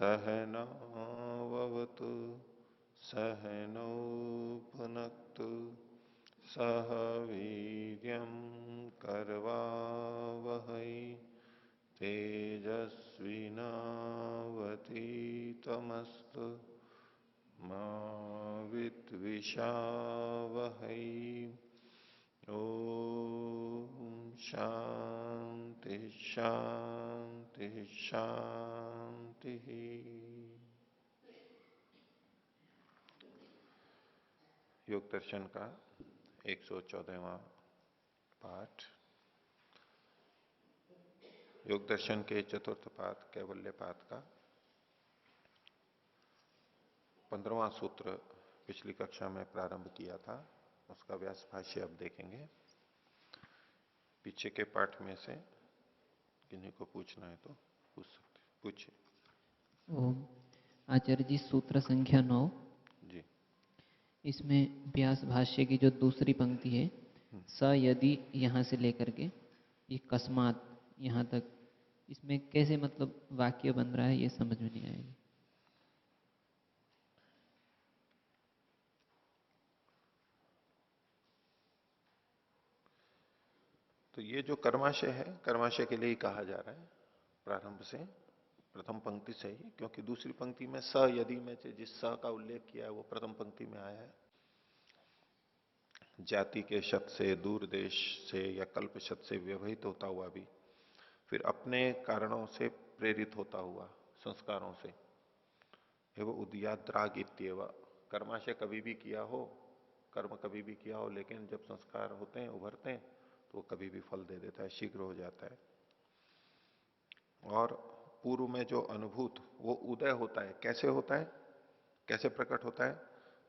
सहनावतु सहनौ भुनक्तु सह वीर्यं करवावहै तेजस्विनावतीतमस्तु मा विद्विषावहै। ओम शांति शांति शांति। योग दर्शन का 114वां पाठ। योग दर्शन के चतुर्थ पाठ कैवल्य पाठ का 15वां सूत्र पिछली कक्षा में प्रारंभ किया था, उसका व्यास भाष्य अब देखेंगे। पीछे के पाठ में से किन्हीं को पूछना है तो पूछ सकते, पूछिए। ओम आचार्य जी, सूत्र संख्या 9 जी। इसमें व्यास भाष्य की जो दूसरी पंक्ति है, स यदि यहाँ से लेकर के ये कस्मात यहाँ तक, इसमें कैसे मतलब वाक्य बन रहा है ये समझ में नहीं आएगी। तो ये जो कर्माशय है, कर्माशय के लिए ही कहा जा रहा है प्रारंभ से, प्रथम पंक्ति से ही, क्योंकि दूसरी पंक्ति में स यदि में जिस स का उल्लेख किया है वो प्रथम पंक्ति में आया है। जाति के शत से, दूर देश से या कल्प शत से व्यवहित होता हुआ भी, फिर अपने कारणों से प्रेरित होता हुआ, संस्कारों से, एवं उद्याद्राग इत्येव, कर्माशय कभी भी किया हो, कर्म कभी भी किया हो, लेकिन जब संस्कार होते हैं, उभरते हैं, तो वो कभी भी फल दे देता है, शीघ्र हो जाता है। और पूर्व में जो अनुभूत वो उदय होता है, कैसे होता है, कैसे प्रकट होता है,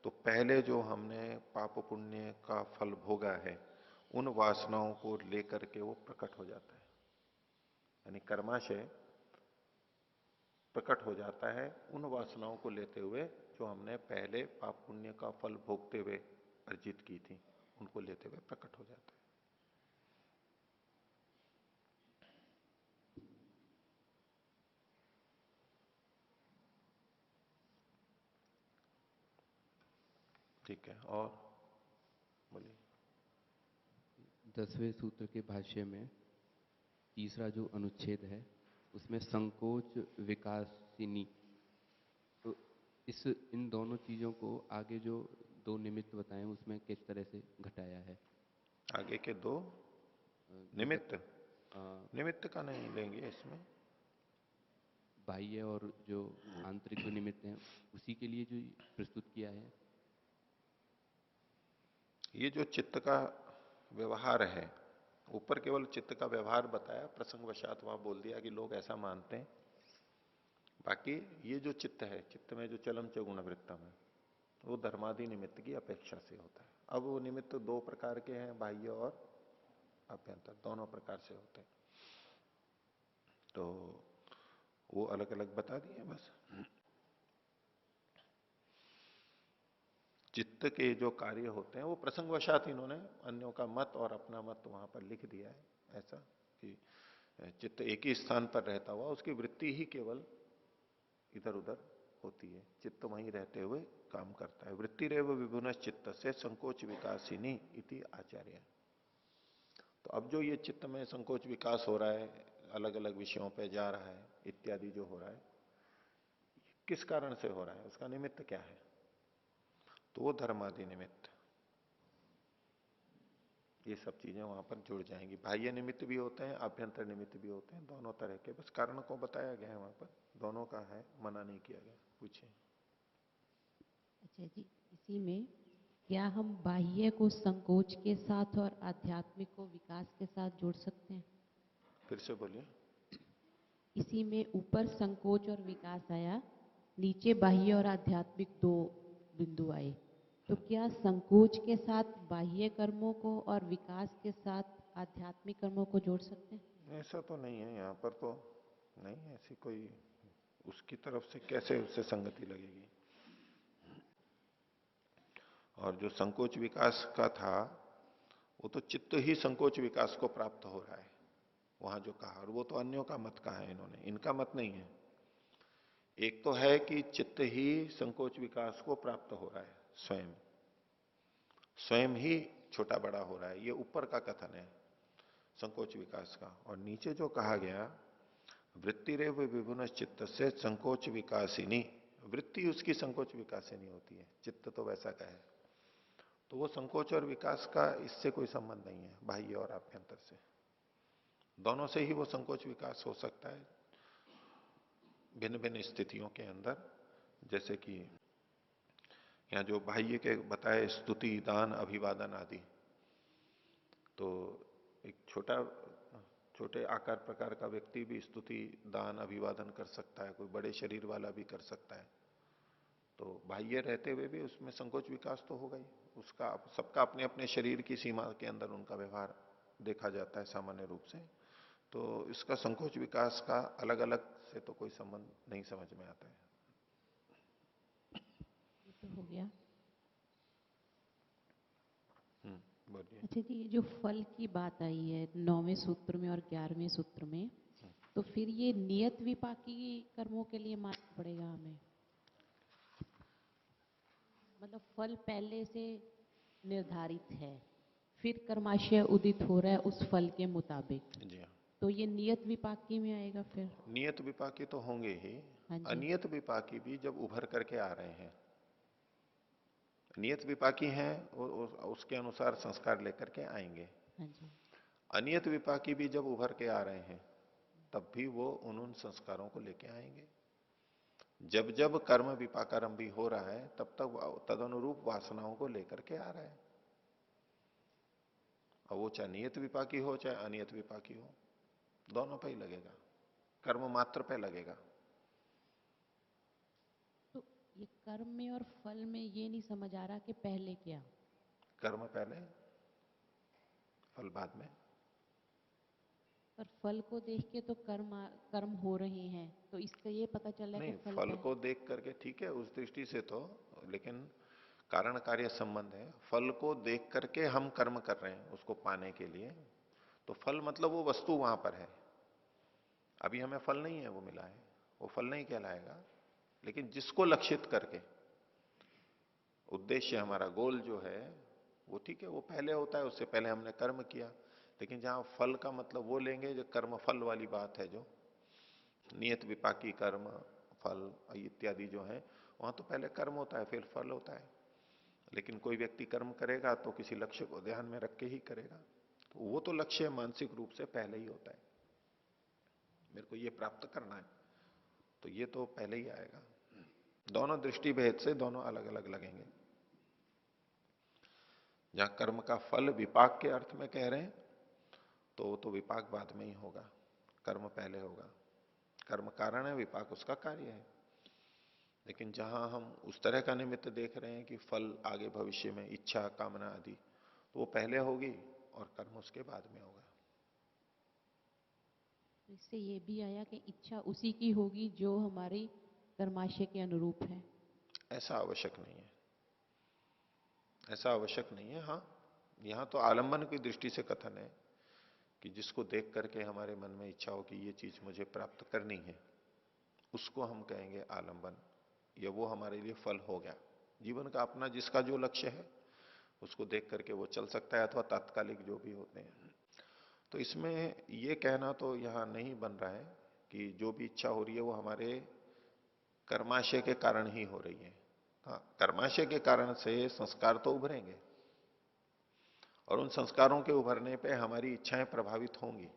तो पहले जो हमने पाप पुण्य का फल भोगा है, उन वासनाओं को लेकर के वो प्रकट हो जाता है। यानी कर्माशय प्रकट हो जाता है उन वासनाओं को लेते हुए जो हमने पहले पाप पुण्य का फल भोगते हुए अर्जित की थी, उनको लेते हुए प्रकट हो जाता है। ठीक है, और बोलिए। 10वें सूत्र के भाष्य में तीसरा जो अनुच्छेद है उसमें संकोच विकासिनी, तो इन दोनों चीजों को आगे जो दो निमित्त बताए उसमें किस तरह से घटाया है। आगे के दो निमित्त, निमित्त का नहीं लेंगे इसमें, बाह्य और जो आंतरिक जो निमित्त हैं उसी के लिए जो प्रस्तुत किया है। ये जो चित्त का व्यवहार है, ऊपर केवल चित्त का व्यवहार बताया, प्रसंगवशात वहां बोल दिया कि लोग ऐसा मानते हैं। बाकी ये जो चित्त है, चित्त में जो चलम च गुणवृत्तम है, वो धर्मादि निमित्त की अपेक्षा से होता है। अब वो निमित्त दो प्रकार के हैं, बाह्य और अभ्यंतर, दोनों प्रकार से होते हैं, तो वो अलग अलग बता दिए बस। चित्त के जो कार्य होते हैं वो प्रसंगवशात इन्होंने अन्यों का मत और अपना मत वहां पर लिख दिया है, ऐसा कि चित्त एक ही स्थान पर रहता हुआ उसकी वृत्ति ही केवल इधर उधर होती है, चित्त वहीं रहते हुए काम करता है। वृत्ति रेव विभुन चित्त से संकोच विकासिनी इति आचार्य। तो अब जो ये चित्त में संकोच विकास हो रहा है, अलग अलग विषयों पे जा रहा है इत्यादि जो हो रहा है, किस कारण से हो रहा है, उसका निमित्त क्या है, तो वो धर्मादि निमित्त, ये सब चीजें वहां पर जुड़ जाएंगी। बाह्य निमित्त भी होते हैं, आभ्यंतर निमित्त भी होते हैं, दोनों तरह के, बस कारण को बताया गया है वहां पर, दोनों का है, मना नहीं किया गया। पूछिए। अच्छा जी, इसी में क्या हम बाह्य को संकोच के साथ और आध्यात्मिक को विकास के साथ जोड़ सकते हैं? फिर से बोलिए। इसी में ऊपर संकोच और विकास आया, नीचे बाह्य और आध्यात्मिक दो बिंदु आए, तो क्या संकोच के साथ बाह्य कर्मों को और विकास के साथ आध्यात्मिक कर्मों को जोड़ सकते हैं? ऐसा तो नहीं है यहाँ पर, तो नहीं ऐसी कोई, उसकी तरफ से कैसे उससे संगति लगेगी। और जो संकोच विकास का था वो तो चित्त ही संकोच विकास को प्राप्त हो रहा है वहां जो कहा, और वो तो अन्यों का मत कहा है इन्होंने, इनका मत नहीं है। एक तो है कि चित्त ही संकोच विकास को प्राप्त हो रहा है, स्वयं स्वयं ही छोटा बड़ा हो रहा है, ये ऊपर का कथन है संकोच विकास का। और नीचे जो कहा गया वृत्ति रेव विभुन चित्त से संकोच विकासिनी, वृत्ति उसकी संकोच विकासिनी होती है, चित्त तो वैसा का है। तो वो संकोच और विकास का इससे कोई संबंध नहीं है, बाह्य और आभ्यंतर से, दोनों से ही वो संकोच विकास हो सकता है भिन्न भिन्न स्थितियों के अंदर। जैसे कि यहाँ जो बाह्य के बताए स्तुति दान अभिवादन आदि, तो एक छोटे आकार प्रकार का व्यक्ति भी स्तुति दान अभिवादन कर सकता है, कोई बड़े शरीर वाला भी कर सकता है। तो बाह्य रहते हुए भी उसमें संकोच विकास तो होगा ही, उसका सबका अपने अपने शरीर की सीमा के अंदर उनका व्यवहार देखा जाता है सामान्य रूप से। तो इसका संकोच विकास का अलग अलग से तो कोई संबंध नहीं समझ में आता है। ये तो हो गया। बोलिए। अच्छा जी, ये जो फल की बात आई है 9वें सूत्र में और 11वें सूत्र में, तो फिर ये नियत विपाकी कर्मों के लिए मानना पड़ेगा हमें? मतलब फल पहले से निर्धारित है, फिर कर्माशय उदित हो रहा है उस फल के मुताबिक, जी हाँ, तो ये नियत विपाकी में आएगा फिर? नियत विपाकी तो होंगे ही। हाँ जी। अनियत विपाकी भी जब उभर करके आ रहे हैं, नियत विपाकी हैं उसके अनुसार संस्कार लेकर के आएंगे। हाँ जी। अनियत विपाकी भी जब उभर के आ रहे हैं तब भी वो उन संस्कारों को लेके आएंगे। जब जब कर्म विपाकारंभी हो रहा है तब तक तदनुरूप वासनाओं को लेकर के आ रहा है। और वो चाहे नियत विपाकी हो चाहे अनियत विपाकी हो, दोनों पे ही लगेगा, कर्म मात्र पे लगेगा। तो ये कर्म में और फल में ये नहीं समझ आ रहा कि पहले क्या? कर्म पहले फल बाद में। पर फल को देख के तो कर्म हो रहे हैं, तो इससे ये पता चल रहा है नहीं, कि फल फल को देख करके ठीक है उस दृष्टि से तो, लेकिन कारण कार्य संबंध है। फल को देख करके हम कर्म कर रहे हैं उसको पाने के लिए, तो फल मतलब वो वस्तु वहां पर है, अभी हमें फल नहीं है वो मिला है, वो फल नहीं कहलाएगा। लेकिन जिसको लक्षित करके उद्देश्य हमारा गोल जो है वो ठीक है, वो पहले होता है, उससे पहले हमने कर्म किया। लेकिन जहां फल का मतलब वो लेंगे जो कर्म फल वाली बात है, जो नियत विपाकी कर्म फल इत्यादि जो है, वहां तो पहले कर्म होता है फिर फल होता है। लेकिन कोई व्यक्ति कर्म करेगा तो किसी लक्ष्य को ध्यान में रख के ही करेगा, तो वो तो लक्ष्य मानसिक रूप से पहले ही होता है, मेरे को ये प्राप्त करना है, तो ये तो पहले ही आएगा। दोनों दृष्टि भेद से दोनों अलग अलग लगेंगे। जहां कर्म का फल विपाक के अर्थ में कह रहे हैं तो वो तो विपाक बाद में ही होगा, कर्म पहले होगा। कर्म कारण है, विपाक उसका कार्य है। लेकिन जहां हम उस तरह का निमित्त देख रहे हैं कि फल आगे भविष्य में इच्छा कामना आदि, तो वो पहले होगी और कर्म उसके बाद में होगा। तो इससे ये भी आया कि इच्छा उसी की होगी जो हमारी कर्माशय के अनुरूप है? ऐसा आवश्यक नहीं है, ऐसा आवश्यक नहीं है। हाँ, यहां तो आलंबन की दृष्टि से कथन है कि जिसको देख करके हमारे मन में इच्छा हो कि ये चीज मुझे प्राप्त करनी है, उसको हम कहेंगे आलंबन, या वो हमारे लिए फल हो गया। जीवन का अपना जिसका जो लक्ष्य है उसको देख करके वो चल सकता है, अथवा तात्कालिक जो भी होते हैं। तो इसमें ये कहना तो यहां नहीं बन रहा है कि जो भी इच्छा हो रही है वो हमारे कर्माशय के कारण ही हो रही है। हाँ, कर्माशय के कारण से संस्कार तो उभरेंगे और उन संस्कारों के उभरने पे हमारी इच्छाएं प्रभावित होंगी,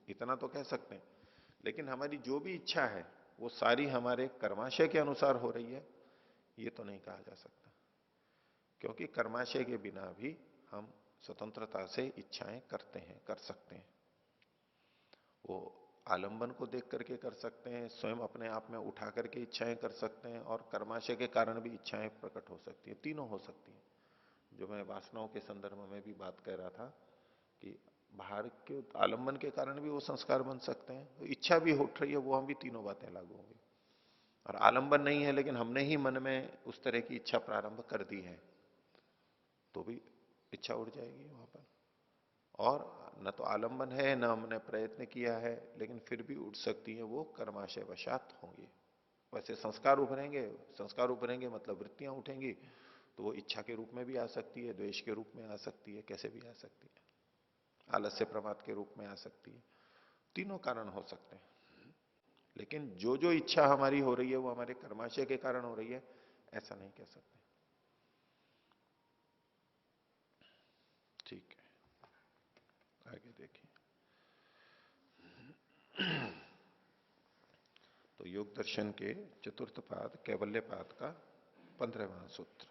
इतना तो कह सकते हैं। लेकिन हमारी जो भी इच्छा है वो सारी हमारे कर्माशय के अनुसार हो रही है, ये तो नहीं कहा जा सकता। क्योंकि कर्माशय के बिना भी हम स्वतंत्रता से इच्छाएं करते हैं, कर सकते हैं। वो आलंबन को देख करके कर सकते हैं, स्वयं अपने आप में उठा करके इच्छाएं कर सकते हैं, और कर्माशय के कारण भी इच्छाएं प्रकट हो सकती है, तीनों हो सकती हैं। जो मैं वासनाओं के संदर्भ में भी बात कर रहा था कि बाहर के आलंबन के कारण भी वो संस्कार बन सकते हैं, तो इच्छा भी उठ रही है वो हम भी तीनों बातें लागू होंगी। और आलंबन नहीं है लेकिन हमने ही मन में उस तरह की इच्छा प्रारंभ कर दी है, तो भी इच्छा उठ जाएगी वहां पर। और न तो आलंबन है न हमने प्रयत्न किया है, लेकिन फिर भी उठ सकती है, वो कर्माशय वशात होंगी। वैसे संस्कार उभरेंगे, संस्कार उभरेंगे मतलब वृत्तियां उठेंगी, तो वो इच्छा के रूप में भी आ सकती है, द्वेष के रूप में आ सकती है, कैसे भी आ सकती है, आलस्य प्रमाद के रूप में आ सकती है। तीनों कारण हो सकते हैं। लेकिन जो जो इच्छा हमारी हो रही है वो हमारे कर्माशय के कारण हो रही है, ऐसा नहीं कह सकते। ठीक है, आगे देखिए। तो योग दर्शन के चतुर्थ पाद कैवल्य पाद का 15वां सूत्र।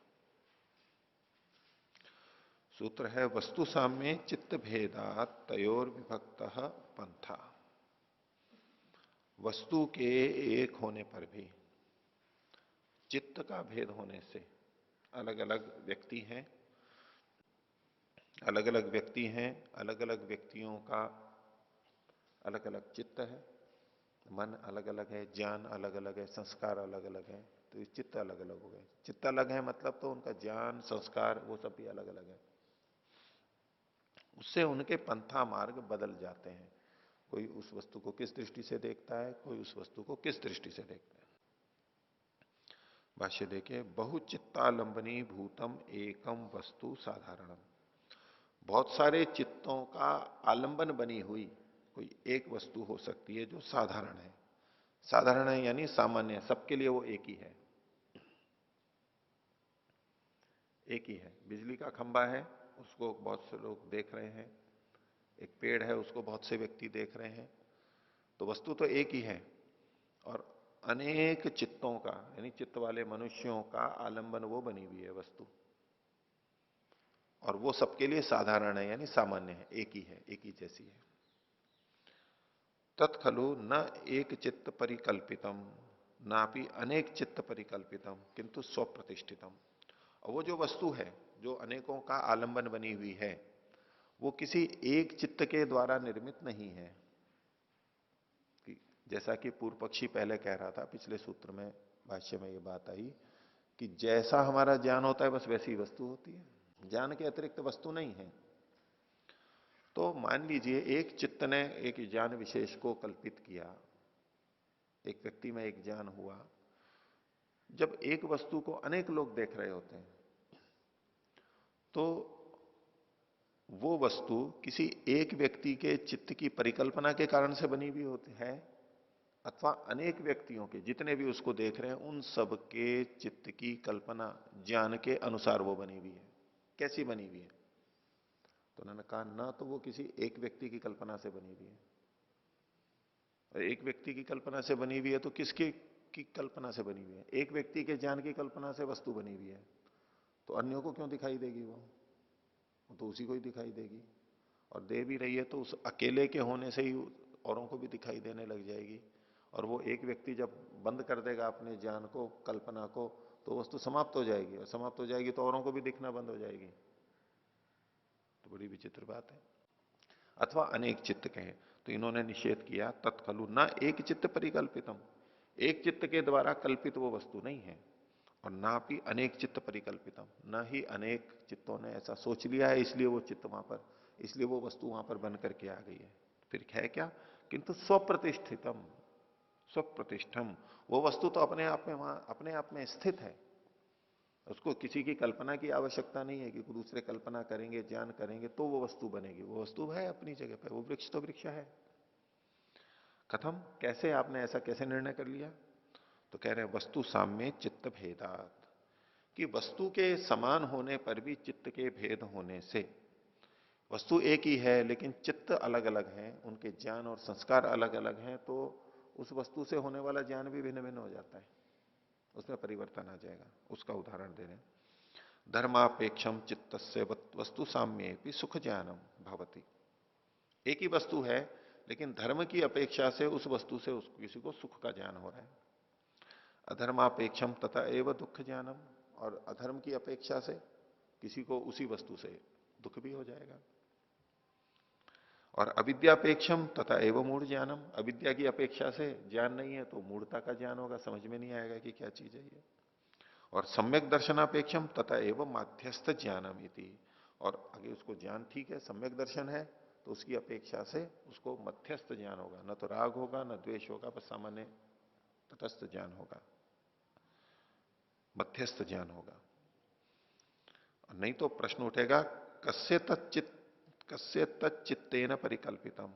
सूत्र है वस्तु साम्य चित्त भेदात तयोर विभक्त पंथा। वस्तु के एक होने पर भी चित्त का भेद होने से, अलग अलग व्यक्ति हैं, अलग अलग व्यक्ति हैं, अलग अलग व्यक्तियों का अलग अलग चित्त है, मन अलग अलग है, ज्ञान अलग अलग है, संस्कार अलग अलग है, तो ये चित्त अलग अलग हो गए। चित्त अलग है मतलब तो उनका ज्ञान संस्कार वो सब भी अलग अलग है, उससे उनके पंथा मार्ग बदल जाते हैं। कोई उस वस्तु को किस दृष्टि से देखता है, कोई उस वस्तु को किस दृष्टि से देखता है। भाष्य देखिए, बहुचित्तालंबनी भूतम एकम वस्तु साधारणम। बहुत सारे चित्तों का आलंबन बनी हुई कोई एक वस्तु हो सकती है जो साधारण है। साधारण है यानी सामान्य है, सबके लिए वो एक ही है, एक ही है। बिजली का खंभा है, उसको बहुत से लोग देख रहे हैं, एक पेड़ है उसको बहुत से व्यक्ति देख रहे हैं, तो वस्तु तो एक ही है। और अनेक चित्तों का यानी चित्त वाले मनुष्यों का आलंबन वो बनी हुई है वस्तु, और वो सबके लिए साधारण है यानी सामान्य है, एक ही है, एक ही जैसी है। तत्खलु न एक चित्त परिकल्पितम नापि अनेक चित्त परिकल्पितम किंतु स्वप्रतिष्ठितम। और वो जो वस्तु है जो अनेकों का आलंबन बनी हुई है, वो किसी एक चित्त के द्वारा निर्मित नहीं है। जैसा कि पूर्व पक्षी पहले कह रहा था, पिछले सूत्र में भाष्य में ये बात आई कि जैसा हमारा ज्ञान होता है बस वैसी वस्तु होती है, ज्ञान के अतिरिक्त वस्तु नहीं है। तो मान लीजिए एक चित्त ने एक ज्ञान विशेष को कल्पित किया, एक व्यक्ति में एक ज्ञान हुआ। जब एक वस्तु को अनेक लोग देख रहे होते हैं तो वो वस्तु किसी एक व्यक्ति के चित्त की परिकल्पना के कारण से बनी हुई होती है, अथवा अनेक व्यक्तियों के, जितने भी उसको देख रहे हैं उन सब के चित्त की कल्पना ज्ञान के अनुसार वो बनी हुई है। कैसी बनी हुई है? तो उन्होंने कहा ना तो वो किसी एक व्यक्ति की कल्पना से बनी हुई है, और एक व्यक्ति की कल्पना से बनी हुई है तो किसकी की कल्पना से बनी हुई है? एक व्यक्ति के ज्ञान की कल्पना से वस्तु बनी हुई है, तो अन्यों को क्यों दिखाई देगी? वो तो उसी को ही दिखाई देगी, और दे भी रही है तो उस अकेले के होने से ही औरों को भी दिखाई देने लग जाएगी। और वो एक व्यक्ति जब बंद कर देगा अपने ज्ञान को, कल्पना को, तो वस्तु समाप्त हो जाएगी, और समाप्त हो जाएगी तो औरों को भी दिखना बंद हो जाएगी। तो बड़ी विचित्र बात है। अथवा अनेक चित्त कहे तो इन्होंने निषेध किया, तत्खलु ना एक चित्त परिकल्पितम, एक चित्त के द्वारा कल्पित वो वस्तु नहीं है, और ना भी अनेक चित्त परिकल्पितम, ना ही अनेक चित्तों ने ऐसा सोच लिया है इसलिए वो चित्त वहां पर, इसलिए वो वस्तु वहां पर बन करके आ गई है। फिर है क्या? किंतु स्वप्रतिष्ठितम, स्वप्रतिष्ठम, वो वस्तु तो अपने आप में वहां अपने आप में स्थित है, उसको किसी की कल्पना की आवश्यकता नहीं है कि दूसरे कल्पना करेंगे, ज्ञान करेंगे तो वो वस्तु बनेगी। वो वस्तु है अपनी जगह पर, वो वृक्ष तो वृक्ष है। कथम, कैसे? आपने ऐसा कैसे निर्णय कर लिया? तो कह रहे हैं वस्तु साम्य चित्त भेदात, कि वस्तु के समान होने पर भी चित्त के भेद होने से, वस्तु एक ही है लेकिन चित्त अलग अलग हैं, उनके ज्ञान और संस्कार अलग अलग हैं, तो उस वस्तु से होने वाला ज्ञान भी भिन्न भिन्न हो जाता है, उसमें परिवर्तन आ जाएगा। उसका उदाहरण दे रहे हैं, धर्मापेक्षम चित्त से वस्तु साम्य भी सुख ज्ञानम भवती। एक ही वस्तु है लेकिन धर्म की अपेक्षा से उस वस्तु से किसी को सुख का ज्ञान हो रहा है। अधर्मापेक्षम तथा एवं दुख ज्ञानम, और अधर्म की अपेक्षा से किसी को उसी वस्तु से दुख भी हो जाएगा। और अविद्यापेक्षम तथा एवं मूढ़ ज्ञानम, अविद्या की अपेक्षा से ज्ञान नहीं है तो मूढ़ता का ज्ञान होगा, समझ में नहीं आएगा कि क्या चीज है ये। और सम्यक दर्शनापेक्षम तथा एवं माध्यस्थ ज्ञानम इति, और आगे उसको ज्ञान ठीक है, सम्यक दर्शन है तो उसकी अपेक्षा से उसको मध्यस्थ ज्ञान होगा, न तो राग होगा न द्वेष होगा, बस सामान्य तटस्थ ज्ञान होगा, मध्यस्थ ज्ञान होगा। नहीं तो प्रश्न उठेगा कस्य तच्चित्तेन परिकल्पितम।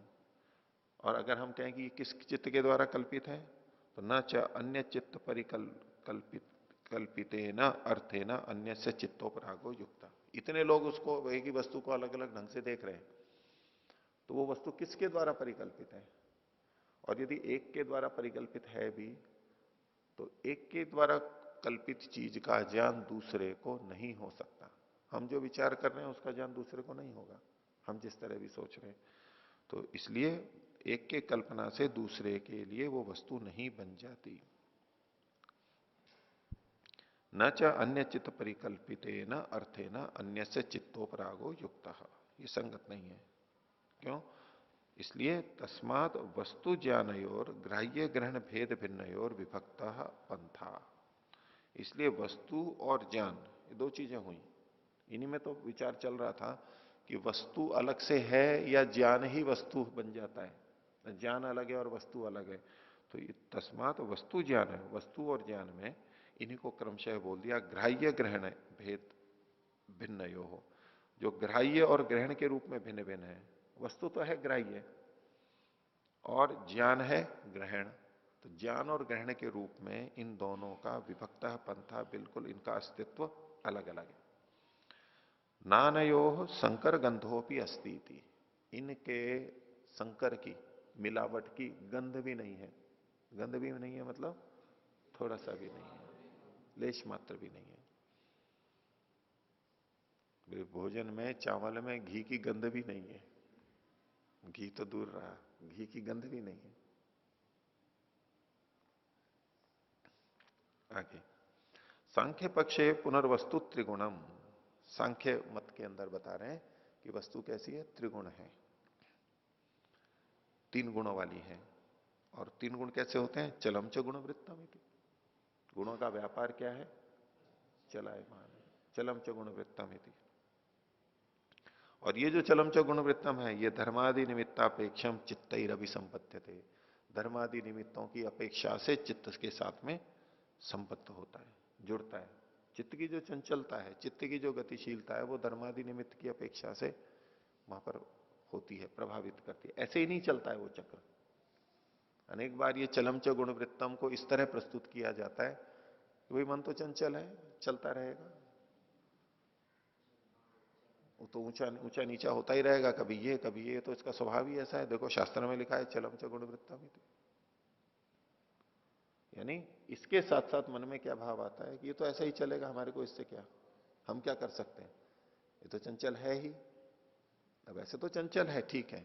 और अगर हम कहें कि ये किस चित्त के द्वारा कल्पित है, तो न च अन्य चित्त कल्पितेन अर्थेन अन्य से चित्तोपरागो युक्ता। इतने लोग उसको एक ही वस्तु को अलग अलग ढंग से देख रहे हैं, तो वो वस्तु किसके द्वारा परिकल्पित है? और यदि एक के द्वारा परिकल्पित है भी, तो एक के द्वारा कल्पित चीज का ज्ञान दूसरे को नहीं हो सकता। हम जो विचार कर रहे हैं उसका ज्ञान दूसरे को नहीं होगा, हम जिस तरह भी सोच रहे हैं। तो इसलिए एक के कल्पना से दूसरे के लिए वो वस्तु नहीं बन जाती। न च अन्य चित्त परिकल्पिते न अर्थे न अन्य से चित्तोपरागो युक्त, ये संगत नहीं है। क्यों? इसलिए तस्मात् वस्तु ज्ञानयोर ग्राह्य ग्रहण भेद भिन्नयोर विभक्ता पंथा। इसलिए वस्तु और ज्ञान, ये दो चीजें हुई। इन्हीं में तो विचार चल रहा था कि वस्तु अलग से है या ज्ञान ही वस्तु बन जाता है। ज्ञान अलग है और वस्तु अलग है। तो ये तस्मात् वस्तु ज्ञान है, वस्तु और ज्ञान में इन्हीं को क्रमशः बोल दिया ग्राह्य ग्रहण भेद भिन्न यो हो। जो ग्राह्य और ग्रहण के रूप में भिन्न भिन्न है। वस्तु तो है ग्राह्य और ज्ञान है ग्रहण। तो ज्ञान और ग्रहण के रूप में इन दोनों का विभक्ता पंथा, बिल्कुल इनका अस्तित्व अलग अलग है। नानयो संकर गंधोपि अस्ति थी, इनके संकर की, मिलावट की गंध भी नहीं है। गंध भी नहीं है मतलब थोड़ा सा भी नहीं है, लेश मात्र भी नहीं है। भोजन में, चावल में घी की गंध भी नहीं है। घी तो दूर रहा, घी की गंध भी नहीं है। आगे सांख्य पक्षे पुनर्वस्तु त्रिगुणम। सांख्य मत के अंदर बता रहे हैं कि वस्तु कैसी है? त्रिगुण है, तीन गुणों वाली है। और तीन गुण कैसे होते हैं? चलम च गुण वृत्तम। गुणों का व्यापार क्या है? चलायमान। चलम च गुण वृत्तम। और ये जो चलम च गुण वृत्तम है, ये धर्मादि निमित्तापेक्षम चित्तैर अभिसंपत्त्यते। धर्मादि निमित्तों की अपेक्षा से चित्त के साथ में संपत्त होता है, जुड़ता है। चित्त की जो चंचलता है, चित्त की जो गतिशीलता है, वो धर्मादि निमित्त की अपेक्षा से वहां पर होती है, प्रभावित करती है। ऐसे ही नहीं चलता है वो चक्र। अनेक बार ये चलम च गुण वृत्तम को इस तरह प्रस्तुत किया जाता है कि भाई मन तो चंचल है, चलता रहेगा, वो तो ऊंचा ऊंचा नीचा होता ही रहेगा, कभी ये कभी ये, तो इसका स्वभाव ही ऐसा है। देखो शास्त्र में लिखा है चलम च गुण वृत्तम। यानी इसके साथ साथ मन में क्या भाव आता है कि ये तो ऐसा ही चलेगा, हमारे को इससे क्या, हम क्या कर सकते हैं, ये तो चंचल है ही। अब ऐसे तो चंचल है, ठीक है,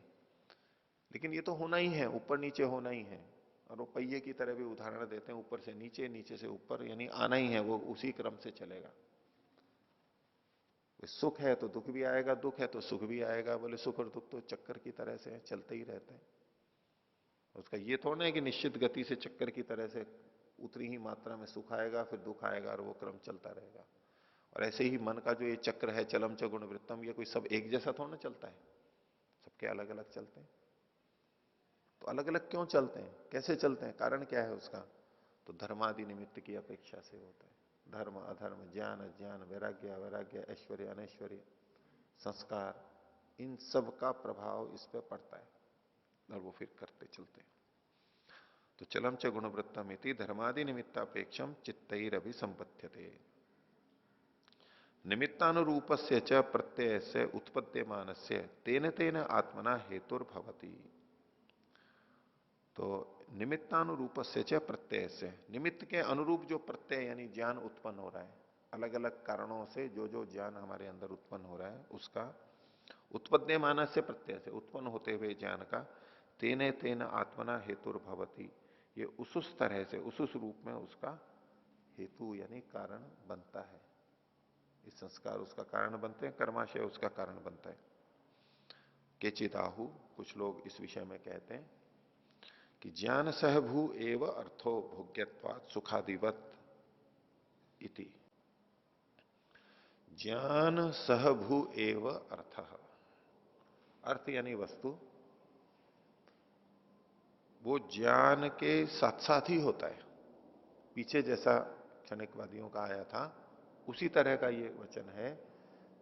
लेकिन ये तो होना ही है, ऊपर नीचे होना ही है। और वो पहिए की तरह भी उदाहरण देते हैं, ऊपर से नीचे, नीचे से ऊपर, यानी आना ही है, वो उसी क्रम से चलेगा। सुख है तो दुख भी आएगा, दुख है तो सुख भी आएगा। बोले सुख और दुख तो चक्कर की तरह से चलते ही रहते हैं। उसका ये थोड़ा है कि निश्चित गति से चक्कर की तरह से उतनी ही मात्रा में सुख आएगा, फिर दुख आएगा, और वो क्रम चलता रहेगा। और ऐसे ही मन का जो ये चक्र है चलम च गुण वृत्तम, ये कोई सब एक जैसा थोड़ा ना चलता है, सबके अलग अलग चलते हैं। तो अलग अलग क्यों चलते हैं, कैसे चलते हैं, कारण क्या है उसका? तो धर्मादि निमित्त की अपेक्षा से होता है। धर्म अधर्म, ज्ञान अज्ञान, वैराग्य अवैराग्य, ऐश्वर्य अनैश्वर्य, संस्कार, इन सब का प्रभाव इस पे पड़ता है, और वो फिर करते चलते हैं। तो चलम च गुणवृत्तम इति धर्मादि निमित्तापेक्षम चित्तैरभि संपद्यते। निमित्तानुरूप से च प्रत्यय से उत्पद्यमानस्य तेन तेन आत्मना हेतुर्भवति। तो निमित्तानुरूप से च प्रत्यय से, निमित्त के अनुरूप जो प्रत्यय यानी ज्ञान उत्पन्न हो रहा है, अलग अलग कारणों से जो जो ज्ञान हमारे अंदर उत्पन्न हो रहा है, उसका उत्पद्यमान से प्रत्यय से उत्पन्न होते हुए ज्ञान का तेने तेन आत्मना हेतुर्भवति, ये उस तरह से उस रूप में उसका हेतु यानी कारण बनता है। इस संस्कार उसका कारण बनते हैं, कर्माशय उसका कारण बनता है। केचिदाहु, कुछ लोग इस विषय में कहते हैं कि ज्ञान सहभू एव अर्थो भोग्यत्वात् सुखादिवत इति। ज्ञान सहभू एव अर्थ, अर्थ यानी वस्तु, वो ज्ञान के साथ साथ ही होता है। पीछे जैसा क्षणिकवादियों का आया था, उसी तरह का ये वचन है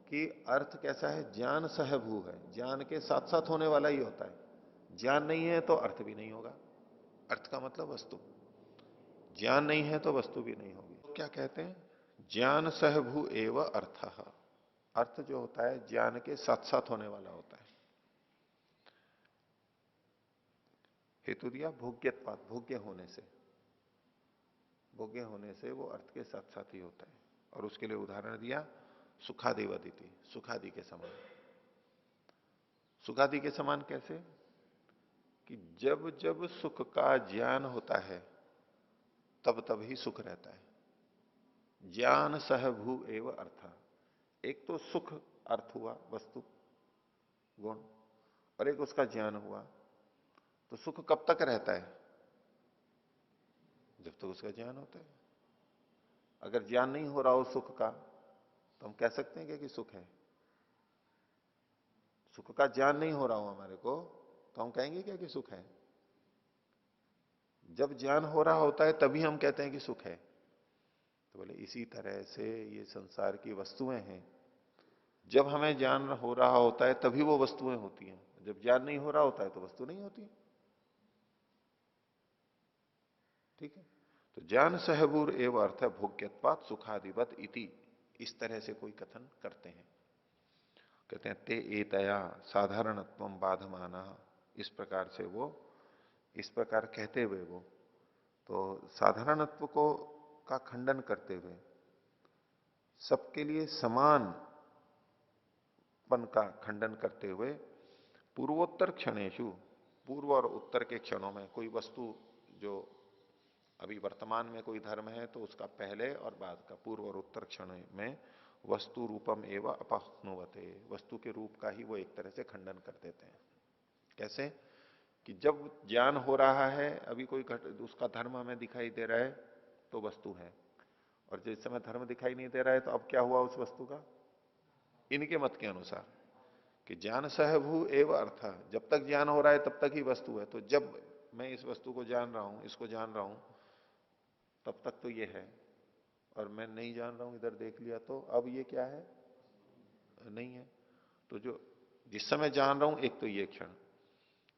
कि अर्थ कैसा है, ज्ञान सहभू है, ज्ञान के साथ साथ होने वाला ही होता है। ज्ञान नहीं है तो अर्थ भी नहीं होगा। अर्थ का मतलब वस्तु, ज्ञान नहीं है तो वस्तु भी नहीं होगी। तो क्या कहते हैं, ज्ञान सहभू एव अर्थ। अर्थ जो होता है ज्ञान के साथ साथ होने वाला होता है। हेतु दिया भोग्यत्वात्, भोग्य होने से, भोग्य होने से वो अर्थ के साथ साथ ही होता है। और उसके लिए उदाहरण दिया सुखादिवदिति, सुखादि के समान। सुखादि के समान कैसे, कि जब जब सुख का ज्ञान होता है तब तब ही सुख रहता है। ज्ञान सहभू एव अर्थ। एक तो सुख अर्थ हुआ, वस्तु गुण, और एक उसका ज्ञान हुआ। तो सुख कब तक रहता है, जब तक उसका ज्ञान होता है। अगर ज्ञान नहीं हो रहा हो सुख का, तो हम कह सकते हैं कि सुख है। सुख का ज्ञान नहीं हो रहा हो हमारे को, तो हम कहेंगे क्या कि सुख है। जब ज्ञान हो रहा होता है तभी हम कहते हैं कि सुख है। तो बोले इसी तरह से ये संसार की वस्तुएं हैं, जब हमें ज्ञान हो रहा होता है तभी वो वस्तुएं होती हैं, जब ज्ञान नहीं हो रहा होता है तो वस्तु नहीं होती। ठीक है, तो ज्ञान सहबूर एवं अर्थ भोग्यत्वात् सुखादिवत इति, इस तरह से कोई कथन करते हैं। कहते हैं ते एतया साधारणत्व बाधमाना, इस प्रकार से वो, इस प्रकार कहते हुए वो, तो साधारणत्व को का खंडन करते हुए, सबके लिए समान पन का खंडन करते हुए, पूर्वोत्तर क्षणेशु, पूर्व और उत्तर के क्षणों में कोई वस्तु जो अभी वर्तमान में कोई धर्म है तो उसका पहले और बाद का, पूर्व और उत्तर क्षण में वस्तु रूपम एवं अपहनुवते, वस्तु के रूप का ही वो एक तरह से खंडन कर देते हैं। कैसे, कि जब ज्ञान हो रहा है, अभी कोई उसका धर्म हमें दिखाई दे रहा है तो वस्तु है, और जिस समय धर्म दिखाई नहीं दे रहा है तो अब क्या हुआ उस वस्तु का, इनके मत के अनुसार कि ज्ञान सहभू एवं अर्थ, जब तक ज्ञान हो रहा है तब तक ही वस्तु है। तो जब मैं इस वस्तु को जान रहा हूं, इसको जान रहा हूं, तब तक तो ये है, और मैं नहीं जान रहा हूं, इधर देख लिया तो अब ये क्या है, नहीं है। तो जो जिस समय जान रहा हूं, एक तो ये क्षण,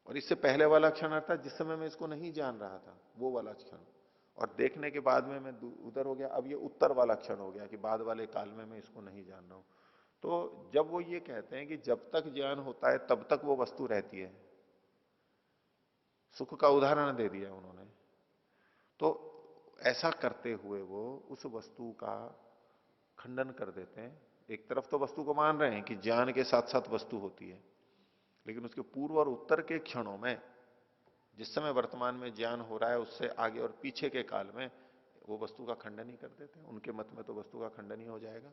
और इससे पहले वाला क्षण अर्थात जिस समय मैं इसको नहीं जान रहा था वो वाला क्षण, और देखने के बाद में मैं उधर हो गया, अब ये उत्तर वाला क्षण हो गया कि बाद वाले काल में मैं इसको नहीं जान रहा हूं। तो जब वो ये कहते हैं कि जब तक ज्ञान होता है तब तक वो वस्तु रहती है, सुख का उदाहरण दे दिया उन्होंने, तो ऐसा करते हुए वो उस वस्तु का खंडन कर देते हैं। एक तरफ तो वस्तु को मान रहे हैं कि ज्ञान के साथ साथ वस्तु होती है, लेकिन उसके पूर्व और उत्तर के क्षणों में, जिस समय वर्तमान में ज्ञान हो रहा है उससे आगे और पीछे के काल में वो वस्तु का खंडन ही कर देते हैं। उनके मत में तो वस्तु का खंडन ही हो जाएगा,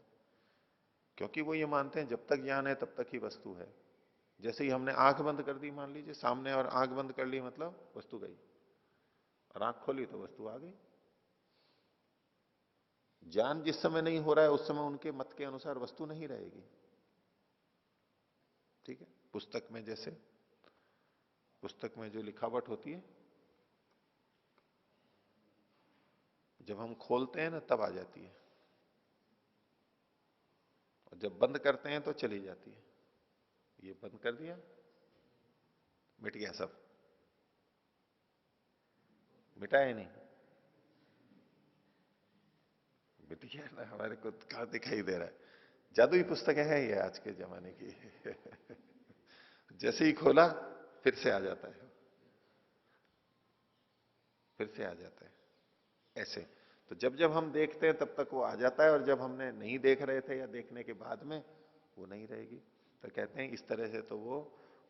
क्योंकि वो ये मानते हैं जब तक ज्ञान है तब तक ही वस्तु है। जैसे ही हमने आंख बंद कर दी, मान लीजिए सामने, और आंख बंद कर ली मतलब वस्तु गई, और आंख खोली तो वस्तु आ गई। ज्ञान जिस समय नहीं हो रहा है उस समय उनके मत के अनुसार वस्तु नहीं रहेगी। ठीक है, पुस्तक में जैसे, पुस्तक में जो लिखावट होती है, जब हम खोलते हैं ना तब आ जाती है, और जब बंद करते हैं तो चली जाती है। ये बंद कर दिया, मिट गया सब, मिटा है नहीं, मिट गया ना, हमारे को कहां दिखाई दे रहा है। जादुई पुस्तकें हैं ये आज के जमाने की जैसे ही खोला फिर से आ जाता है, फिर से आ जाता है, ऐसे। तो जब जब हम देखते हैं तब तक वो आ जाता है, और जब हमने नहीं देख रहे थे या देखने के बाद में वो नहीं रहेगी। तो कहते हैं इस तरह से तो वो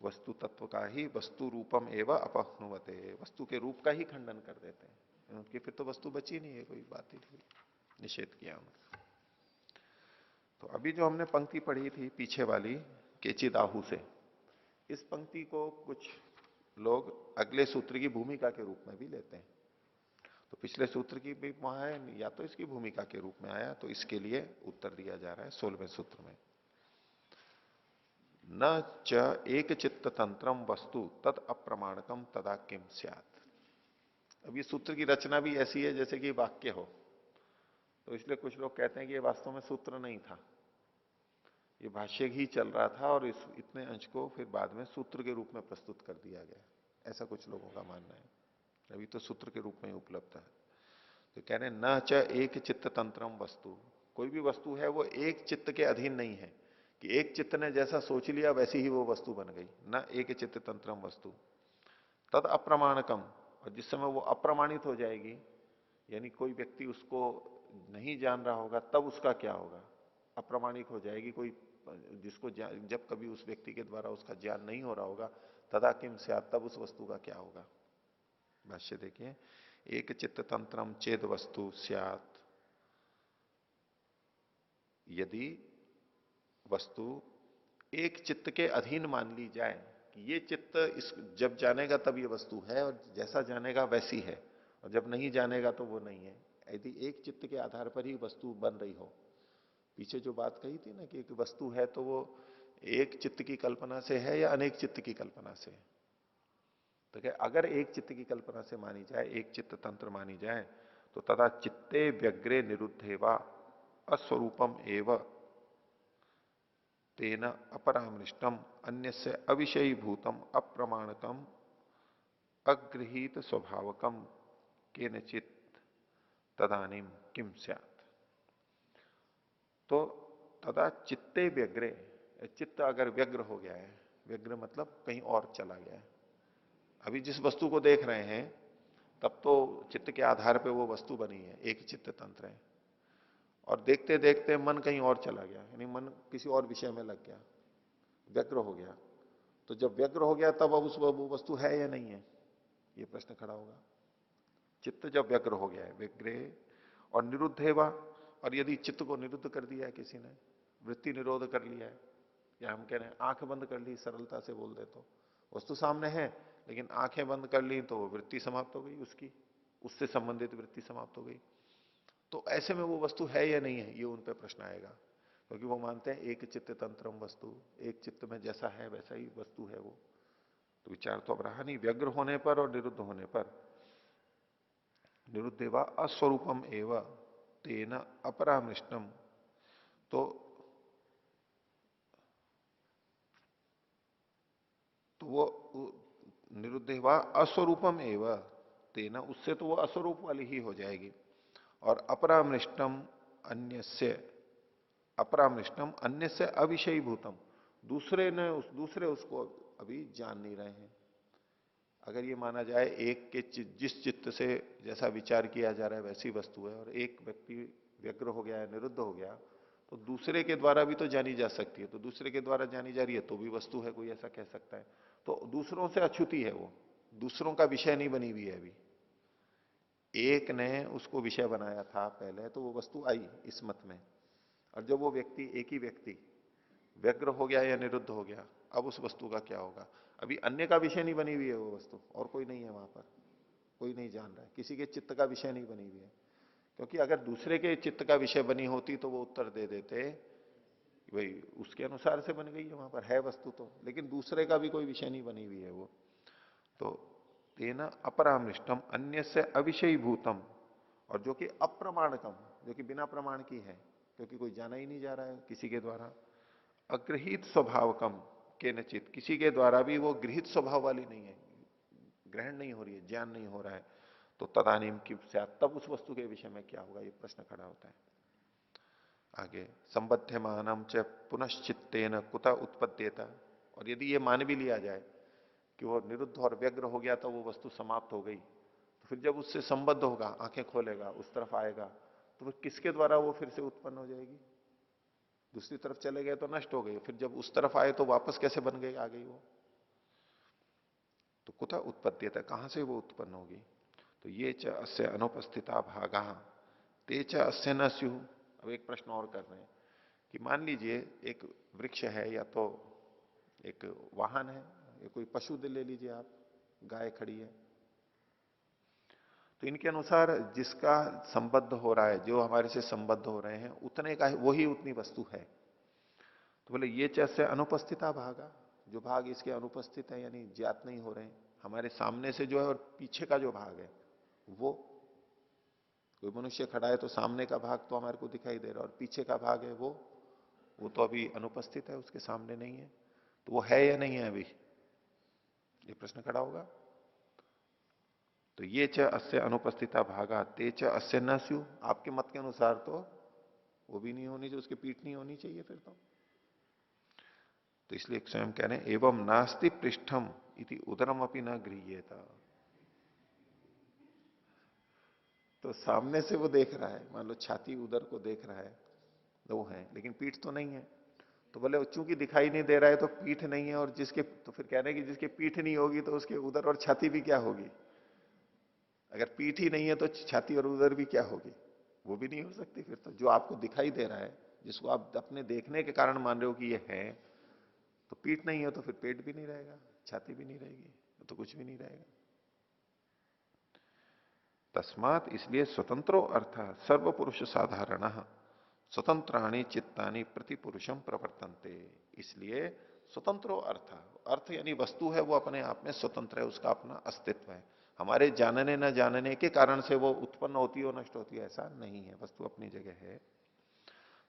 वस्तु तत्व का ही वस्तु रूपम एवं अपहनुवते, वस्तु के रूप का ही खंडन कर देते हैं। उनकी फिर तो वस्तु बची नहीं है, कोई बात ही नहीं, निषेध किया उन्होंने। तो अभी जो हमने पंक्ति पढ़ी थी पीछे वाली केचिदाहु से, इस पंक्ति को कुछ लोग अगले सूत्र की भूमिका के रूप में भी लेते हैं। तो पिछले सूत्र की भी वहां है, या तो इसकी भूमिका के रूप में आया, तो इसके लिए उत्तर दिया जा रहा है 16वें सूत्र में। न च एक चित्त तंत्रम वस्तु तद अप्रमाणकम तदा किम स्यात्। अब ये सूत्र की रचना भी ऐसी है जैसे कि वाक्य हो, तो इसलिए कुछ लोग कहते हैं कि ये वास्तव में सूत्र नहीं था, ये भाष्य ही चल रहा था और इस इतने अंश को फिर बाद में सूत्र के रूप में प्रस्तुत कर दिया गया, ऐसा कुछ लोगों का मानना है। अभी तो सूत्र के रूप में ही उपलब्ध है। तो कह रहे न च एक चित्त तंत्रम वस्तु, कोई भी वस्तु है वो एक चित्त के अधीन नहीं है कि एक चित्त ने जैसा सोच लिया वैसी ही वो वस्तु बन गई। न एक चित्त तंत्रम वस्तु तद अप्रमाणकम, और जिस समय वो अप्रमाणित हो जाएगी, यानी कोई व्यक्ति उसको नहीं जान रहा होगा तब उसका क्या होगा, अप्रमाणिक हो जाएगी कोई, जिसको जब कभी उस व्यक्ति के द्वारा उसका ज्ञान नहीं हो रहा होगा, तदा किम स्यात्, तब उस वस्तु का क्या होगा। भाष्य देखिए, एक चित्त तंत्रम चेद वस्तु स्यात्, यदि वस्तु एक चित्त के अधीन मान ली जाए कि ये चित्त इस जब जानेगा तब ये वस्तु है और जैसा जानेगा वैसी है, और जब नहीं जानेगा तो वो नहीं है, यदि एक चित्त के आधार पर ही वस्तु बन रही हो। पीछे जो बात कही थी ना कि एक वस्तु है तो वो एक चित्त की कल्पना से है या अनेक चित्त की कल्पना से, तो क्या अगर एक चित्त की कल्पना से मानी जाए, एक चित्त तंत्र मानी जाए, तो तथा चित्ते व्यग्रे निरुद्धेवा अस्वरूपम एव तेन अपरामृष्टम अन्य से अविषयी भूतम अप्रमाणकम अगृहीत स्वभावकम केनचित तदानीम किम स्यात्। तो तदा चित्ते व्यग्रे, चित्त अगर व्यग्र हो गया है, व्यग्र मतलब कहीं और चला गया है, अभी जिस वस्तु को देख रहे हैं तब तो चित्त के आधार पे वो वस्तु बनी है, एक चित्त तंत्र है, और देखते देखते मन कहीं और चला गया, यानी मन किसी और विषय में लग गया, व्यग्र हो गया। तो जब व्यग्र हो गया तब अब उस वो वस्तु है या नहीं है, ये प्रश्न खड़ा होगा। चित्त जब व्यग्र हो गया है, व्यग्रे और निरुद्ध है वह, और यदि चित्त को निरुद्ध कर दिया है किसी ने, वृत्ति निरोध कर लिया है, या हम कह रहे हैं आंख बंद कर ली, सरलता से बोल दे तो वस्तु सामने है लेकिन आंखें बंद कर ली तो वृत्ति समाप्त हो गई उसकी, उससे संबंधित वृत्ति समाप्त हो गई, तो ऐसे में वो वस्तु है या नहीं है, ये उन पर प्रश्न आएगा। क्योंकि वो मानते हैं एक चित्त तंत्रम वस्तु, एक चित्त में जैसा है वैसा ही वस्तु है वो। तो विचार तो अब रहा नहीं, व्यग्र होने पर और निरुद्ध होने पर। निरुद्धेवा अस्वरूपम एव तेन अपरामृष्टम, तो वो निरुद्धेवा अस्वरूपम एव तेना, उससे तो वो अस्वरूप वाली ही हो जाएगी। और अपरामृष्टम अन्यस्य, अपरामृष्टम अन्यस्य अविषयी भूतम, दूसरे उसको अभी जान नहीं रहे हैं। अगर ये माना जाए एक के जिस चित्त से जैसा विचार किया जा रहा है वैसी वस्तु है, और एक व्यक्ति व्यग्र हो गया है, निरुद्ध हो गया, तो दूसरे के द्वारा भी तो जानी जा सकती है, तो दूसरे के द्वारा जानी जा रही है तो भी वस्तु है, कोई ऐसा कह सकता है। तो दूसरों से अछूती है वो, दूसरों का विषय नहीं बनी हुई है अभी, एक ने उसको विषय बनाया था पहले, तो वो वस्तु आई इस मत में। और जब वो व्यक्ति, एक ही व्यक्ति व्यग्र हो गया या निरुद्ध हो गया, अब उस वस्तु का क्या होगा। अभी अन्य का विषय नहीं बनी हुई है वो वस्तु, और कोई नहीं है वहां पर, कोई नहीं जान रहा है, किसी के चित्त का विषय नहीं बनी हुई है। क्योंकि अगर दूसरे के चित्त का विषय बनी होती तो वो उत्तर दे देते भाई उसके अनुसार से बन गई है, वहां पर है वस्तु तो, लेकिन दूसरे का भी कोई विषय नहीं बनी हुई है वो। तो तेना अपरामृष्टम अन्य से अविषयी भूतम, और जो कि अप्रमाणकम, जो कि बिना प्रमाण की है, क्योंकि कोई जाना ही नहीं जा रहा है किसी के द्वारा, अग्रहित स्वभावकम के नचित, किसी के द्वारा भी वो गृहित स्वभाव वाली नहीं है, ग्रहण नहीं हो रही है, ज्ञान नहीं हो रहा है, तो तदानीम की तब उस वस्तु के विषय में क्या होगा, ये प्रश्न खड़ा होता है। आगे संबध्यमानम च पुनश्चित्तेन कुत उत्पद्येता, और यदि ये मान भी लिया जाए कि वो निरुद्ध और व्यग्र हो गया तो वो वस्तु समाप्त हो गई, तो फिर जब उससे संबद्ध होगा, आंखें खोलेगा, उस तरफ आएगा, तो फिर किसके द्वारा वो फिर से उत्पन्न हो जाएगी। दूसरी तरफ चले गए तो नष्ट हो गई, फिर जब उस तरफ आए तो वापस कैसे बन गई, आ गई वो। तो कुथा उत्पत्ति, कहां से वो उत्पन्न होगी। तो ये च अस्य अनुपस्थिता भागा ते च अस्य न स्यु। अब एक प्रश्न और कर रहे हैं कि मान लीजिए एक वृक्ष है या तो एक वाहन है, या कोई पशु ले लीजिए आप, गाय खड़ी है, तो इनके अनुसार जिसका संबद्ध हो रहा है, जो हमारे से संबद्ध हो रहे हैं, उतने का वही उतनी वस्तु है। तो बोले ये चैसे अनुपस्थिता भागा, जो भाग इसके अनुपस्थित है यानी ज्ञात नहीं हो रहे हैं, हमारे सामने से जो है और पीछे का जो भाग है वो कोई मनुष्य खड़ा है तो सामने का भाग तो हमारे को दिखाई दे रहा है, और पीछे का भाग है वो तो अभी अनुपस्थित है, उसके सामने नहीं है, तो वो है या नहीं है अभी, ये प्रश्न खड़ा होगा। तो ये च अस्य अनुपस्थिता भागा ते च अस्य न स्यु, आपके मत के अनुसार तो वो भी नहीं होनी चाहिए, उसकी पीठ नहीं होनी चाहिए फिर तो इसलिए स्वयं कह रहे हैं एवं नास्ति पृष्ठम इति उदरम अपनी न गृह्येत। तो सामने से वो देख रहा है, मान लो छाती उदर को देख रहा है, वो है, लेकिन पीठ तो नहीं है। तो बोले चूंकि दिखाई नहीं दे रहा है तो पीठ नहीं है, और जिसके, तो फिर कह रहे हैं कि जिसके पीठ नहीं होगी तो उसके उदर और छाती भी क्या होगी? अगर पीठ ही नहीं है तो छाती और उदर भी क्या होगी? वो भी नहीं हो सकती फिर तो। जो आपको दिखाई दे रहा है, जिसको आप अपने देखने के कारण मान रहे हो कि ये है, तो पीठ नहीं है तो फिर पेट भी नहीं रहेगा, छाती भी नहीं रहेगी, तो कुछ भी नहीं रहेगा। तस्मात, इसलिए स्वतंत्रो अर्थ सर्व पुरुष साधारण स्वतंत्राणी चित्तानी प्रतिपुरुषम प्रवर्तनते। इसलिए स्वतंत्रो अर्थ, अर्थ यानी वस्तु है, वो अपने आप में स्वतंत्र है, उसका अपना अस्तित्व है। हमारे जानने न जानने के कारण से वो उत्पन्न होती है और नष्ट होती है, ऐसा नहीं है। वस्तु अपनी जगह है,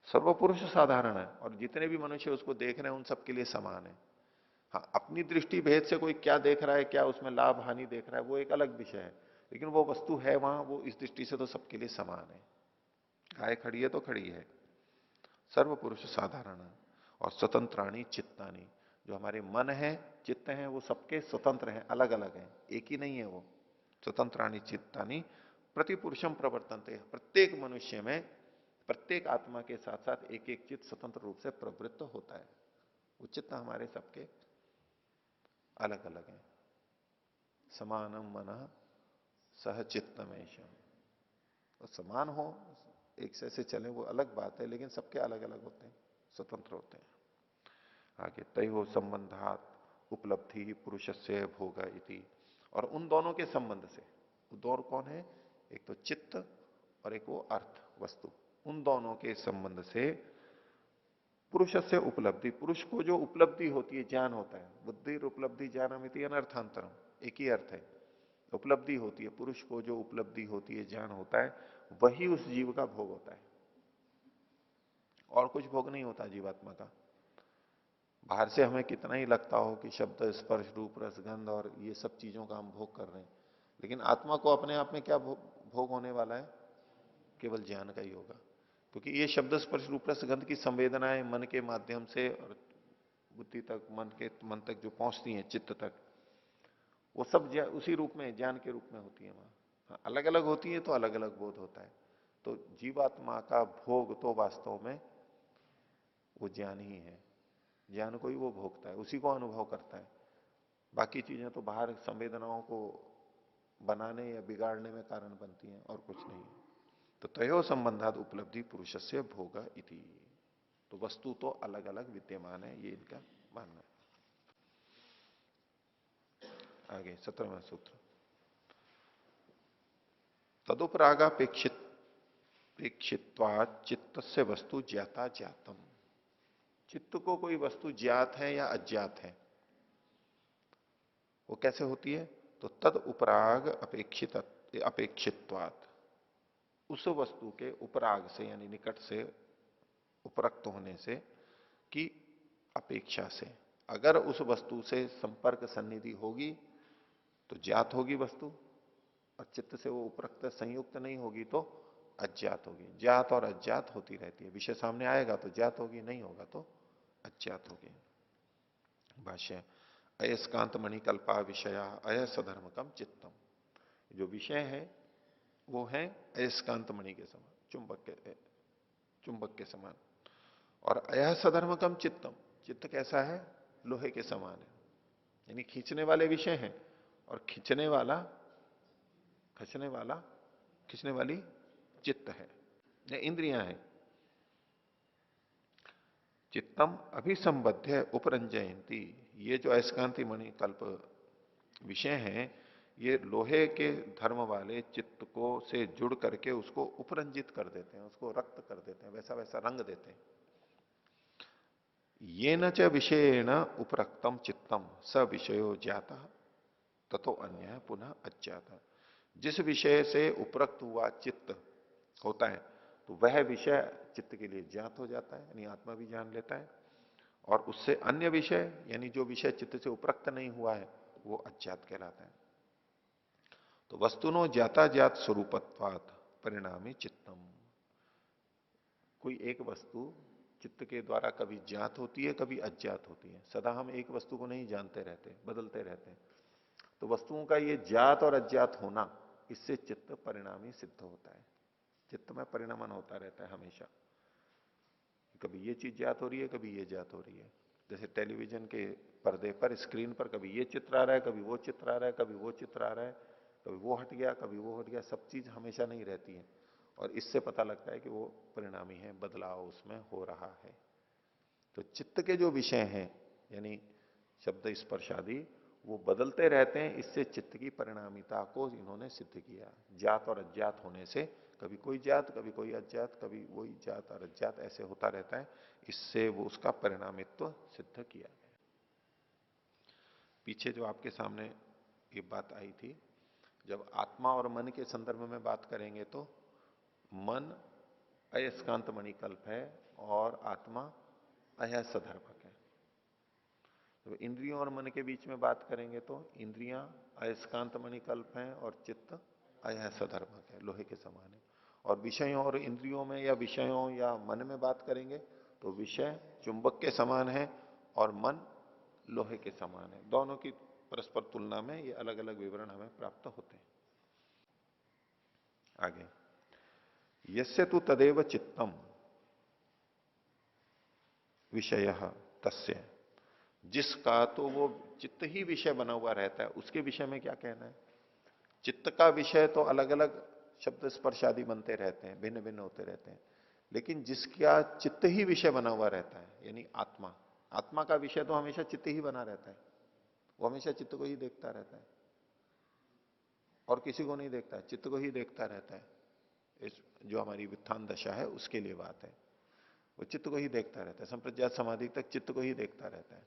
सर्वपुरुष साधारण है, और जितने भी मनुष्य उसको देख रहे हैं उन सबके लिए समान है। हाँ, अपनी दृष्टि भेद से कोई क्या देख रहा है, क्या उसमें लाभ हानि देख रहा है, वो एक अलग विषय है, लेकिन वो वस्तु है वहां, वो इस दृष्टि से तो सबके लिए समान है। गाय खड़ी है तो खड़ी है, सर्व पुरुष साधारण, और स्वतंत्राणी चित्तानी, जो हमारे मन है, चित्त हैं, वो सबके स्वतंत्र हैं, अलग अलग हैं, एक ही नहीं है वो। स्वतंत्राणी चित्तानी प्रतिपुरुषम प्रवर्तनते, प्रत्येक मनुष्य में, प्रत्येक आत्मा के साथ साथ एक एक चित्त स्वतंत्र रूप से प्रवृत्त होता है। वो चित्त हमारे सबके अलग अलग हैं। समानम मन सह चित्तमेशम, तो समान हो, एक से चले, वो अलग बात है, लेकिन सबके अलग अलग होते हैं, स्वतंत्र होते हैं। आगे तय हो संबंधात उपलब्धि ही पुरुष से भोग इति, और उन दोनों के संबंध से, वो दोनों कौन है, एक तो चित्त और एक वो अर्थ वस्तु, उन दोनों के संबंध से पुरुष से उपलब्धि, पुरुष को जो उपलब्धि होती है, ज्ञान होता है, बुद्धि उपलब्धि ज्ञानमिति अनर्थांतरम, एक ही अर्थ है, उपलब्धि होती है, पुरुष को जो उपलब्धि होती है, ज्ञान होता है, वही उस जीव का भोग होता है, और कुछ भोग नहीं होता जीवात्मा का। बाहर से हमें कितना ही लगता हो कि शब्द स्पर्श रूप रस गंध और ये सब चीजों का हम भोग कर रहे हैं, लेकिन आत्मा को अपने आप में क्या भोग होने वाला है? केवल ज्ञान का ही होगा, क्योंकि ये शब्द स्पर्श रूप रस गंध की संवेदनाएं मन के माध्यम से और बुद्धि तक, मन तक जो पहुंचती हैं, चित्त तक, वो सब उसी रूप में, ज्ञान के रूप में होती है वहां। हाँ, अलग अलग होती है तो अलग अलग बोध होता है। तो जीवात्मा का भोग तो वास्तव में वो ज्ञान ही है, ज्ञान को ही वो भोगता है, उसी को अनुभव करता है। बाकी चीजें तो बाहर संवेदनाओं को बनाने या बिगाड़ने में कारण बनती हैं, और कुछ नहीं है। तो तयो संबंधात उपलब्धि पुरुष से भोग इति, तो वस्तु तो अलग अलग विद्यमान है, ये इनका मानना है। आगे 17वां सूत्र, तदुपरागापेक्षित प्रेक्षित्वात् चित्त से वस्तु ज्ञाता ज्ञातम, चित्त को कोई वस्तु ज्ञात है या अज्ञात है, वो कैसे होती है? तो तद उपराग अपेक्षित्वात्, उस वस्तु के उपराग से, यानी निकट से, उपरक्त होने से, की अपेक्षा से, अगर उस वस्तु से संपर्क सन्निधि होगी तो ज्ञात होगी वस्तु, और चित्त से वो उपरक्त संयुक्त नहीं होगी तो अज्ञात होगी। ज्ञात और अज्ञात होती रहती है, विषय सामने आएगा तो ज्ञात होगी, नहीं होगा तो अज्ञात होगी। भाष्य, अयस्कांत मणिकल्पा विषया अयसधर्मकम चित्तम, जो विषय है वो है अयस्कांत मणि के समान, चुंबक के समान, और अयसधर्मकम चित्तम, चित्त कैसा है? लोहे के समान है, यानी खींचने वाले विषय हैं, और खींचने वाली चित्त है, या इंद्रियां हैं। चित्तम अभिसंबद्ध उपरंजयंती, ये जो अयस्कांति मणि कल्प विषय हैं, ये लोहे के धर्म वाले चित्त को से जुड़ करके उसको उपरंजित कर देते हैं, उसको रक्त कर देते हैं, वैसा वैसा रंग देते हैं। ये न च विषयेण उपरक्तम चित्तम स विषयो ज्ञाता ततो अन्य पुनः अज्ञाता, जिस विषय से उपरक्त हुआ चित्त होता है तो वह विषय चित्त के लिए ज्ञात हो जाता है, यानी आत्मा भी जान लेता है। और उससे अन्य विषय यानी जो विषय चित्त से उपरक्त नहीं हुआ है वो अज्ञात कहलाता है। तो वस्तुनो ज्ञाता ज्ञात स्वरूपत्वात् परिणामी चित्तम। कोई एक वस्तु चित्त के द्वारा कभी ज्ञात होती है, कभी अज्ञात होती है। सदा हम एक वस्तु को नहीं जानते रहते, बदलते रहते हैं। तो वस्तुओं का ये ज्ञात और अज्ञात होना, इससे चित्त परिणामी सिद्ध होता है। चित्त में परिणामन होता रहता है हमेशा। कभी ये चीज ज्ञात हो रही है, कभी ये ज्ञात हो रही है। जैसे टेलीविजन के पर्दे पर, स्क्रीन पर कभी ये चित्र आ रहा है, कभी वो चित्र आ रहा है, कभी वो चित्र आ रहा है, कभी वो हट गया, कभी वो हट गया। सब चीज हमेशा नहीं रहती है और इससे पता लगता है कि वो परिणामी है, बदलाव उसमें हो रहा है। तो चित्त के जो विषय हैं यानी शब्द स्पर्श आदि, वो बदलते रहते हैं। इससे चित्त की परिणामिता को इन्होंने सिद्ध किया। ज्ञात और अज्ञात होने से कभी कोई ज्ञात, कभी कोई अज्ञात, कभी वही ज्ञात और अज्ञात ऐसे होता रहता है। इससे वो उसका परिणामित्व सिद्ध किया गया। पीछे जो आपके सामने ये बात आई थी, जब आत्मा और मन के संदर्भ में बात करेंगे तो मन अयस्कांत मणिकल्प है और आत्मा अयसधर्मक है। तो इंद्रियों और मन के बीच में बात करेंगे तो इंद्रियां अयस्कांत मणिकल्प हैं और चित्त अयसधर्मक है, लोहे के समान है। और विषयों और इंद्रियों में या विषयों या मन में बात करेंगे तो विषय चुंबक के समान है और मन लोहे के समान है। दोनों की परस्पर तुलना में ये अलग अलग विवरण हमें प्राप्त होते हैं। आगे, यस्य तु तदेव चित्तम विषय तस्य, जिसका तो वो चित्त ही विषय बना हुआ रहता है, उसके विषय में क्या कहना है। चित्त का विषय तो अलग अलग शब्द स्पर्श आदि बनते रहते हैं, भिन्न भिन्न होते रहते हैं, लेकिन जिसका चित्त ही विषय बना हुआ रहता है यानी आत्मा, आत्मा का विषय तो हमेशा चित्त ही बना रहता है। वो हमेशा चित्त को ही देखता रहता है और किसी को नहीं देखता है, चित्त को ही देखता रहता है। इस जो हमारी वित्थान दशा है उसके लिए बात है। वो चित्त को ही देखता रहता है, संप्रज्ञात समाधि तक चित्त को ही देखता रहता है।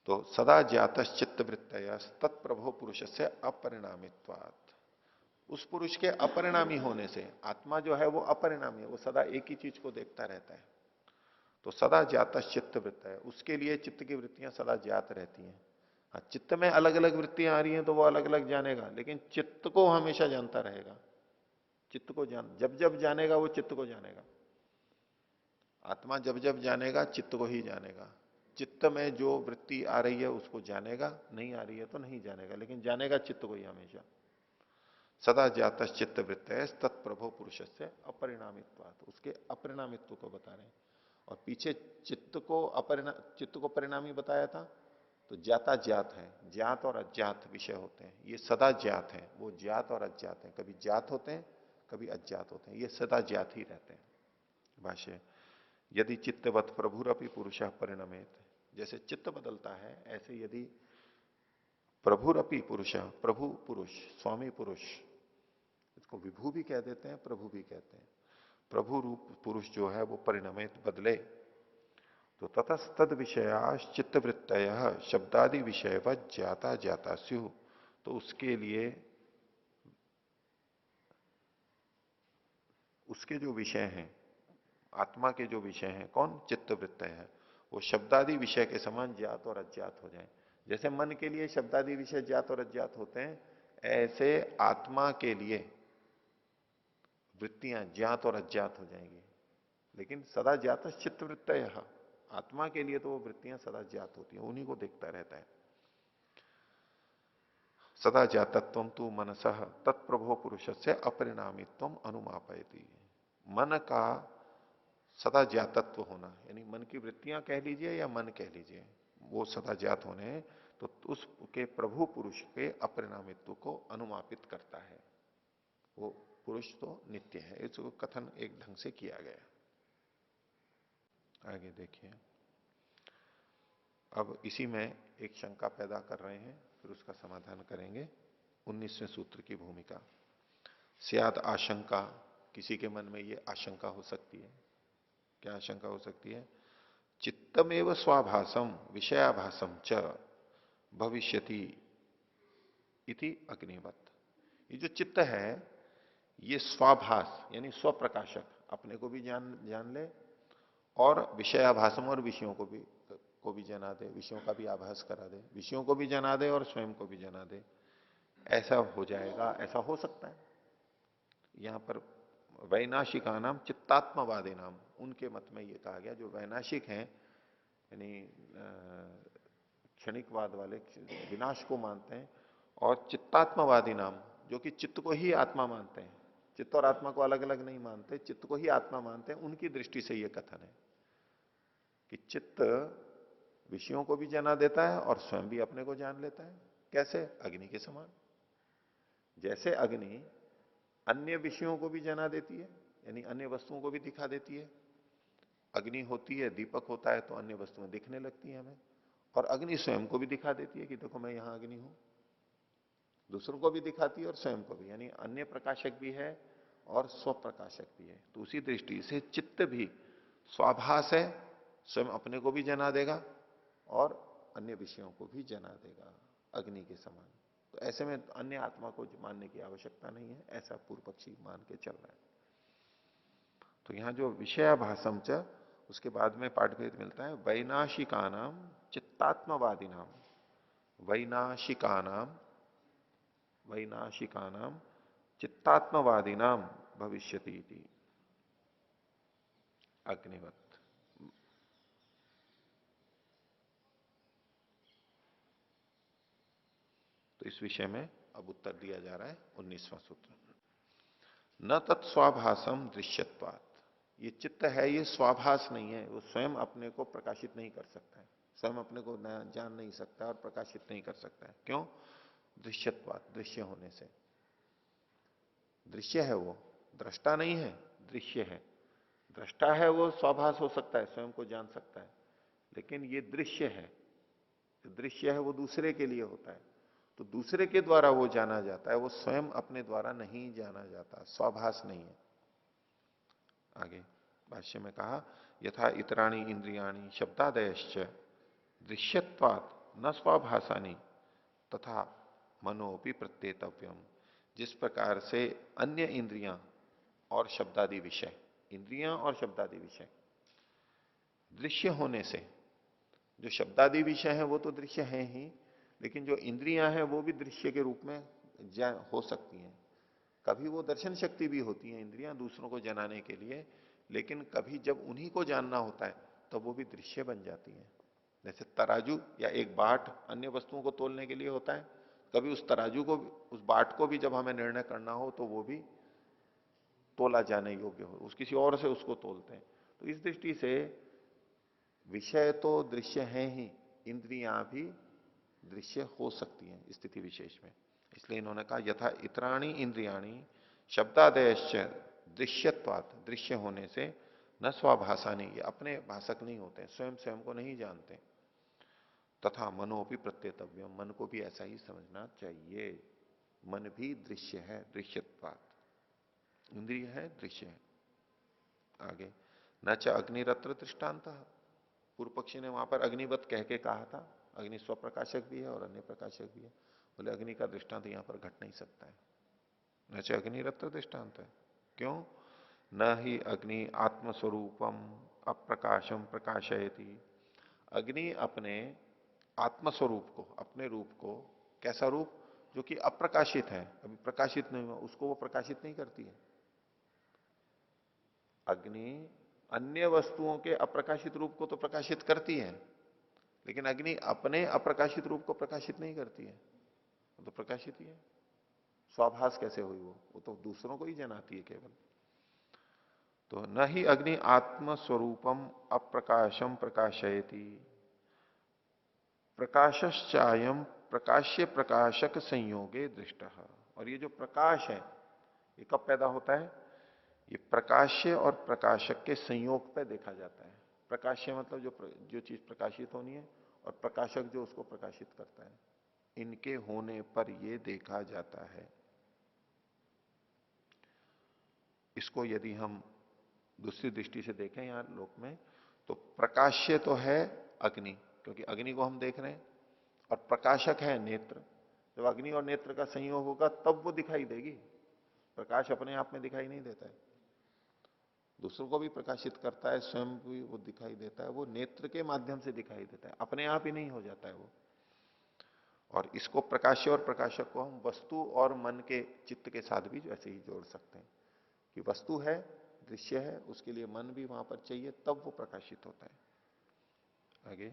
तो सदा ज्ञात चित्त वृत्तय तत्प्रभो पुरुष से अपरिणामित्वात्, उस पुरुष के अपरिणामी होने से, आत्मा जो है वो अपरिणामी है, वो सदा एक ही चीज को देखता रहता है। तो सदा ज्ञात चित्त वृत्त है, उसके लिए चित्त की वृत्तियां सदा ज्ञात रहती हैं। हाँ, चित्त में अलग अलग वृत्तियां आ रही हैं तो वो अलग अलग जानेगा, लेकिन चित्त को हमेशा जानता रहेगा। चित्त को जब जब जानेगा वो चित्त को जानेगा। आत्मा जब जब जानेगा चित्त को ही जानेगा। चित्त में जो वृत्ति आ रही है उसको जानेगा, नहीं आ रही है तो नहीं जानेगा, लेकिन जानेगा चित्त को ही हमेशा। सदा ज्ञात चित्त वृत्त है तत्प्रभो पुरुष से अपरिणामित्वात्, उसके अपरिणामित्व को बता रहे हैं। और पीछे चित्त को परिणामी बताया था। तो ज्ञाता ज्ञात है, ज्ञात और अज्ञात विषय होते हैं, ये सदा ज्ञात है। वो ज्ञात और अज्ञात है, कभी ज्ञात होते हैं कभी अज्ञात होते हैं, ये सदा ज्ञात ही रहते हैं। भाष्य, यदि चित्तवत प्रभुरपि पुरुष परिणमेत, जैसे चित्त बदलता है ऐसे यदि प्रभुरपि पुरुष, प्रभु पुरुष, स्वामी पुरुष, इसको विभू भी कह देते हैं, प्रभु भी कहते हैं। प्रभु रूप पुरुष जो है वो परिणमित बदले तो ततस्तद विषयाश चित्तवृत्तय शब्दादि विषय व ज्ञाता ज्ञाता स्यु, तो उसके लिए उसके जो विषय हैं, आत्मा के जो विषय हैं, कौन, चित्तवृत्तय है, वो शब्दादि विषय के समान ज्ञात और अज्ञात हो जाए। जैसे मन के लिए शब्दादि विषय ज्ञात और अज्ञात होते हैं, ऐसे आत्मा के लिए वृत्तियां ज्ञात और अज्ञात हो जाएंगी। लेकिन सदा ज्ञात चित्तवृत्तय, आत्मा के लिए तो वो वृत्तियां सदा ज्ञात होती हैं, उन्हीं को देखता रहता है। सदा ज्ञातत्व तू मनसः तत्प्रभो पुरुष से अपरिणामित्व अनुमापयति, मन का सदा ज्ञातत्व होना, यानी मन की वृत्तियां कह लीजिए या मन कह लीजिए, वो सदा ज्ञात होने तो उसके प्रभु पुरुष के अपरिणामित्व को अनुमापित करता है। वो पुरुष तो नित्य है, इसको कथन एक ढंग से किया गया। आगे देखिए, अब इसी में एक शंका पैदा कर रहे हैं, फिर उसका समाधान करेंगे। 19वें सूत्र की भूमिका, स्याद आशंका, किसी के मन में ये आशंका हो सकती है। क्या आशंका हो सकती है, चित्तमेव स्वाभासम विषयाभासम च भविष्यति इति अग्निवत, ये जो चित्त है ये स्वाभास यानी स्वप्रकाशक, अपने को भी जान जान ले और विषयाभासम और विषयों को भी जना दे, विषयों का भी आभास करा दे, विषयों को भी जना दे और स्वयं को भी जना दे, ऐसा हो जाएगा, ऐसा हो सकता है। यहां पर वैनाशिका नाम चित्तात्मवादी नाम, उनके मत में ये कहा गया जो वैनाशिक हैं यानी क्षणिकवाद वाले, विनाश को मानते हैं, और चित्तात्मवादी नाम जो कि चित्त को ही आत्मा मानते हैं, चित्त और आत्मा को अलग अलग नहीं मानते, चित्त को ही आत्मा मानते हैं, उनकी दृष्टि से यह कथन है कि चित्त विषयों को भी जना देता है और स्वयं भी अपने को जान लेता है। कैसे? अग्नि के समान। जैसे अग्नि अन्य विषयों को भी जना देती है, यानी अन्य वस्तुओं को भी दिखा देती है। अग्नि होती है, दीपक होता है तो अन्य वस्तुएं दिखने लगती हैं हमें, और अग्नि स्वयं को भी दिखा देती है कि देखो मैं यहां अग्नि हूं, दूसरों को भी दिखाती है और स्वयं को भी, यानी अन्य प्रकाशक भी है और स्वप्रकाशक भी है। तो उसी दृष्टि से चित्त भी स्वाभास है, स्वयं अपने को भी जना देगा और अन्य विषयों को भी जना देगा अग्नि के समान। तो ऐसे में अन्य आत्मा को मानने की आवश्यकता नहीं है, ऐसा पूर्व पक्षी मान के चल रहा है। तो यहां जो विषयाभासम च, उसके बाद में पाठभेद मिलता है वैनाशिका नाम चित्तात्मवादी नाम, वैनाशिका नाम चित्तात्मवादी नाम भविष्यति इति। अग्निवत। तो इस विषय में अब उत्तर दिया जा रहा है 19वां सूत्र। न तत्स्वाभासम दृश्यत्वात्, ये चित्त है ये स्वाभास नहीं है, वो स्वयं अपने को प्रकाशित नहीं कर सकता है, स्वयं अपने को जान नहीं सकता और प्रकाशित नहीं कर सकता है। क्यों? दृश्यत्वात्, दृश्य होने से। दृश्य है वो, दृष्टा नहीं है, दृश्य है। दृष्टा है वो स्वाभास हो सकता है, स्वयं को जान सकता है, लेकिन ये दृश्य है। दृश्य है वो दूसरे के लिए होता है, तो दूसरे के द्वारा वो जाना जाता है, वो स्वयं अपने द्वारा नहीं जाना जाता, स्वाभास नहीं है। आगे भाष्य में कहा यथा इतराणी इंद्रियाणी शब्दादयश्च दृश्यत्वात् न स्वाभासानी तथा मनोपि प्रत्येतव्यम। जिस प्रकार से अन्य इंद्रियां और शब्दादि विषय, इंद्रियां और शब्दादि विषय दृश्य होने से, जो शब्दादि विषय है वो तो दृश्य है ही, लेकिन जो इंद्रियां हैं वो भी दृश्य के रूप में हो सकती हैं। कभी वो दर्शन शक्ति भी होती है इंद्रियां दूसरों को जनाने के लिए, लेकिन कभी जब उन्हीं को जानना होता है तो वो भी दृश्य बन जाती है। जैसे तराजू या एक बाट अन्य वस्तुओं को तोलने के लिए होता है, कभी उस तराजू को, उस बाट को भी जब हमें निर्णय करना हो तो वो भी तोला जाने योग्य हो, उस किसी और से उसको तोलते हैं। तो इस दृष्टि से विषय तो दृश्य है ही, इंद्रियां भी दृश्य हो सकती हैं स्थिति विशेष में। इसलिए इन्होंने कहा यथा इतराणी इंद्रियाणी शब्दादयश्च दृश्यत्वात्, दृश्य होने से न स्वाभासानी, ये अपने भाषक नहीं होते, स्वयं स्वयं को नहीं जानते। तथा मनोपि प्रत्येतव्यम, मन को भी ऐसा ही समझना चाहिए, मन भी दृश्य है, दृश्यत्वात्, इंद्रिय है, दृश्य है। आगे न च अग्निरत्र दृष्टांत, पूर्व पक्षी ने वहां पर अग्निवत कह के कहा था, अग्नि स्वप्रकाशक भी है और अन्य प्रकाशक भी है। बोले अग्नि का दृष्टांत यहां पर घट नहीं सकता है, न च अग्निरत्र दृष्टांत है। क्यों? न ही अग्नि आत्मस्वरूपम अप्रकाशम प्रकाशयति, अग्नि अपने आत्मस्वरूप को, अपने रूप को, कैसा रूप? जो कि अप्रकाशित है, अभी प्रकाशित नहीं हुआ, उसको वो प्रकाशित नहीं करती है। अग्नि अन्य वस्तुओं के अप्रकाशित रूप को तो प्रकाशित करती है, लेकिन अग्नि अपने अप्रकाशित रूप को प्रकाशित नहीं करती है, वो तो प्रकाशित ही है। स्वाभास कैसे हुई वो तो दूसरों को ही जनाती है केवल। तो न ही अग्नि आत्मस्वरूपम अप्रकाशम प्रकाशयति प्रकाशश्चायम प्रकाश्य प्रकाशक संयोगे दृष्ट। और ये जो प्रकाश है ये कब पैदा होता है? ये प्रकाश्य और प्रकाशक के संयोग पे देखा जाता है। प्रकाश्य मतलब जो चीज प्रकाशित होनी है, और प्रकाशक जो उसको प्रकाशित करता है, इनके होने पर ये देखा जाता है। इसको यदि हम दूसरी दृष्टि से देखें यहां लोक में, तो प्रकाश्य तो है अग्नि, क्योंकि अग्नि को हम देख रहे हैं, और प्रकाशक है नेत्र, जब अग्नि और नेत्र का संयोग होगा तब वो दिखाई देगी। प्रकाश अपने आप में दिखाई नहीं देता है, दूसरों को भी प्रकाशित करता है, स्वयं भी वो दिखाई देता है, वो नेत्र के माध्यम से दिखाई देता है, अपने आप ही नहीं हो जाता है वो। और इसको प्रकाश्य और प्रकाशक को हम वस्तु और मन के चित्त के साथ भी ऐसे ही जोड़ सकते हैं कि वस्तु है, दृश्य है, उसके लिए मन भी वहां पर चाहिए, तब वो प्रकाशित होता है। आगे,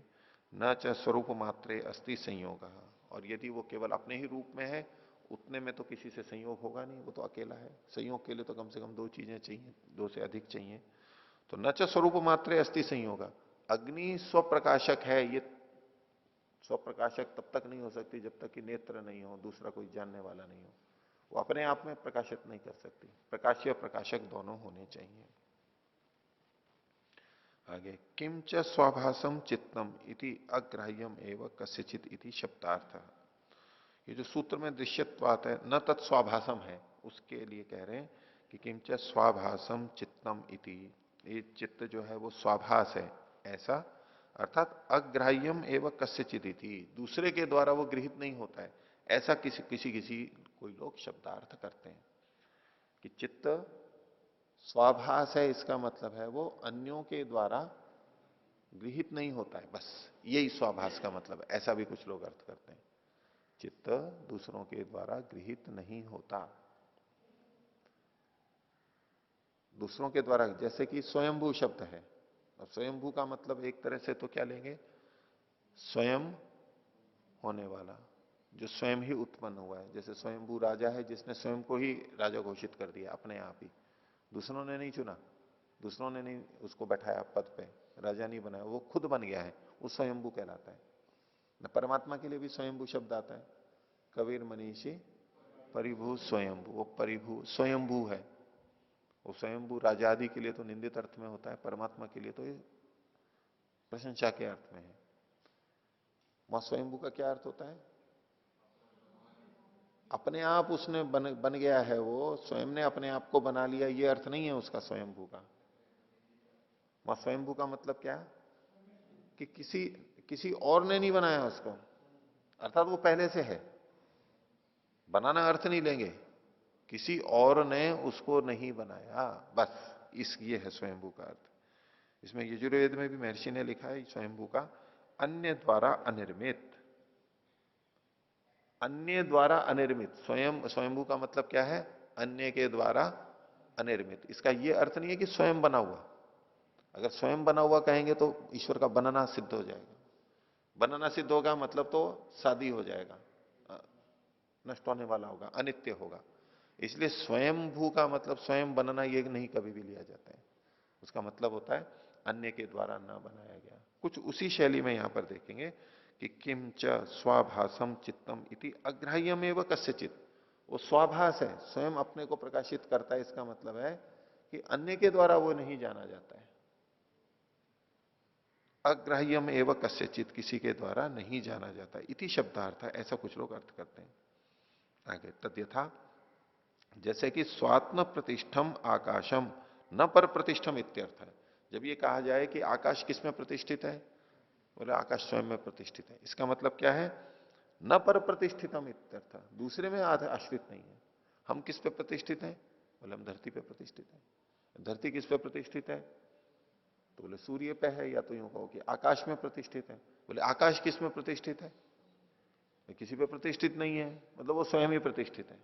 न च स्वरूप मात्रे अस्ति संयोग, और यदि वो केवल अपने ही रूप में है, उतने में तो किसी से संयोग होगा नहीं, वो तो अकेला है। संयोग के लिए तो कम से कम दो चीजें चाहिए, दो से अधिक चाहिए। तो न च स्वरूप मात्रे अस्ति संयोग, अग्नि स्वप्रकाशक है, ये स्वप्रकाशक तब तक नहीं हो सकती जब तक कि नेत्र नहीं हो, दूसरा कोई जानने वाला नहीं हो, वो अपने आप में प्रकाशित नहीं कर सकती। प्रकाश्य और प्रकाशक दोनों होने चाहिए। आगे, किम च स्वाभासम चित्तम इति अग्राह्यम एवं कस्यचित इति शब्दार्थ। ये जो सूत्र में दृश्यत्वात है, न तत्स्वाभासम है, उसके लिए कह रहे हैं कि किम च स्वाभासम चित्तम इति, ये चित्त जो है वो स्वाभास है ऐसा, अर्थात अग्राह्यम एवं कस्यचित इति, दूसरे के द्वारा वो गृहित नहीं होता है ऐसा किसी किसी किसी कोई लोग शब्दार्थ करते हैं कि चित्त स्वाभास है, इसका मतलब है वो अन्यों के द्वारा गृहित नहीं होता है, बस यही स्वाभास का मतलब है, ऐसा भी कुछ लोग अर्थ करते हैं। चित्त दूसरों के द्वारा गृहित नहीं होता, दूसरों के द्वारा, जैसे कि स्वयंभू शब्द है, और स्वयंभू का मतलब एक तरह से तो क्या लेंगे, स्वयं होने वाला, जो स्वयं ही उत्पन्न हुआ है। जैसे स्वयंभू राजा है जिसने स्वयं को ही राजा घोषित कर दिया अपने आप ही, दूसरों ने नहीं चुना, दूसरों ने नहीं उसको बैठाया पद पे, राजा नहीं बनाया, वो खुद बन गया है, वो स्वयंभू कहलाता है। परमात्मा के लिए भी स्वयंभू शब्द आता है, कबीर मनीषी परिभू स्वयंभू, वो परिभू स्वयंभू है, वो स्वयंभू राजा आदि के लिए तो निंदित अर्थ में होता है, परमात्मा के लिए तो ये प्रशंसा के अर्थ में है। वहां स्वयंभू का क्या अर्थ होता है, अपने आप उसने बन गया है, वो स्वयं ने अपने आप को बना लिया, ये अर्थ नहीं है उसका स्वयंभू का। वहां स्वयंभू का मतलब क्या है कि किसी और ने नहीं बनाया उसको, अर्थात वो पहले से है, बनाना अर्थ नहीं लेंगे, किसी और ने उसको नहीं बनाया, बस ये है स्वयंभू का अर्थ। इसमें यजुर्वेद में भी महर्षि ने लिखा है स्वयंभू का अन्य द्वारा अनिर्मित, अन्य द्वारा अनिर्मित, स्वयंभू का मतलब क्या है, अन्य के द्वारा अनिर्मित। इसका यह अर्थ नहीं है कि स्वयं बना हुआ, अगर स्वयं बना हुआ कहेंगे तो ईश्वर का बनना सिद्ध हो जाएगा, बनना सिद्ध होगा मतलब तो शादी हो जाएगा, नष्ट होने वाला होगा, अनित्य होगा। इसलिए स्वयंभू का मतलब स्वयं बनना ये नहीं कभी भी लिया जाता है, उसका मतलब होता है अन्य के द्वारा न बनाया गया। कुछ उसी शैली में यहां पर देखेंगे कि किम च स्वाभासम चित्तम इति अग्राह्यम एवं कस्यचित, वो स्वाभास है, स्वयं अपने को प्रकाशित करता है, इसका मतलब है कि अन्य के द्वारा वो नहीं जाना जाता है। अग्राह्यम एवं कस्यचित, किसी के द्वारा नहीं जाना जाता, इति शब्दार्थ, ऐसा कुछ लोग अर्थ करते हैं। आगे, तद्यथा, जैसे कि स्वात्म प्रतिष्ठम आकाशम न पर प्रतिष्ठम इत्यर्थ है। जब ये कहा जाए कि आकाश किस में प्रतिष्ठित है, बोले आकाश स्वयं में प्रतिष्ठित है, इसका मतलब क्या है, न पर प्रतिष्ठितम इत्यर्थ, दूसरे में आश्रित नहीं है। हम किस पे प्रतिष्ठित हैं, बोले हम धरती पे प्रतिष्ठित हैं। धरती किस पे प्रतिष्ठित है, तो बोले सूर्य पे है, या तो यूं कहो कि आकाश में प्रतिष्ठित है। बोले आकाश किस में प्रतिष्ठित है, किसी पे प्रतिष्ठित नहीं है, मतलब वो स्वयं ही प्रतिष्ठित है।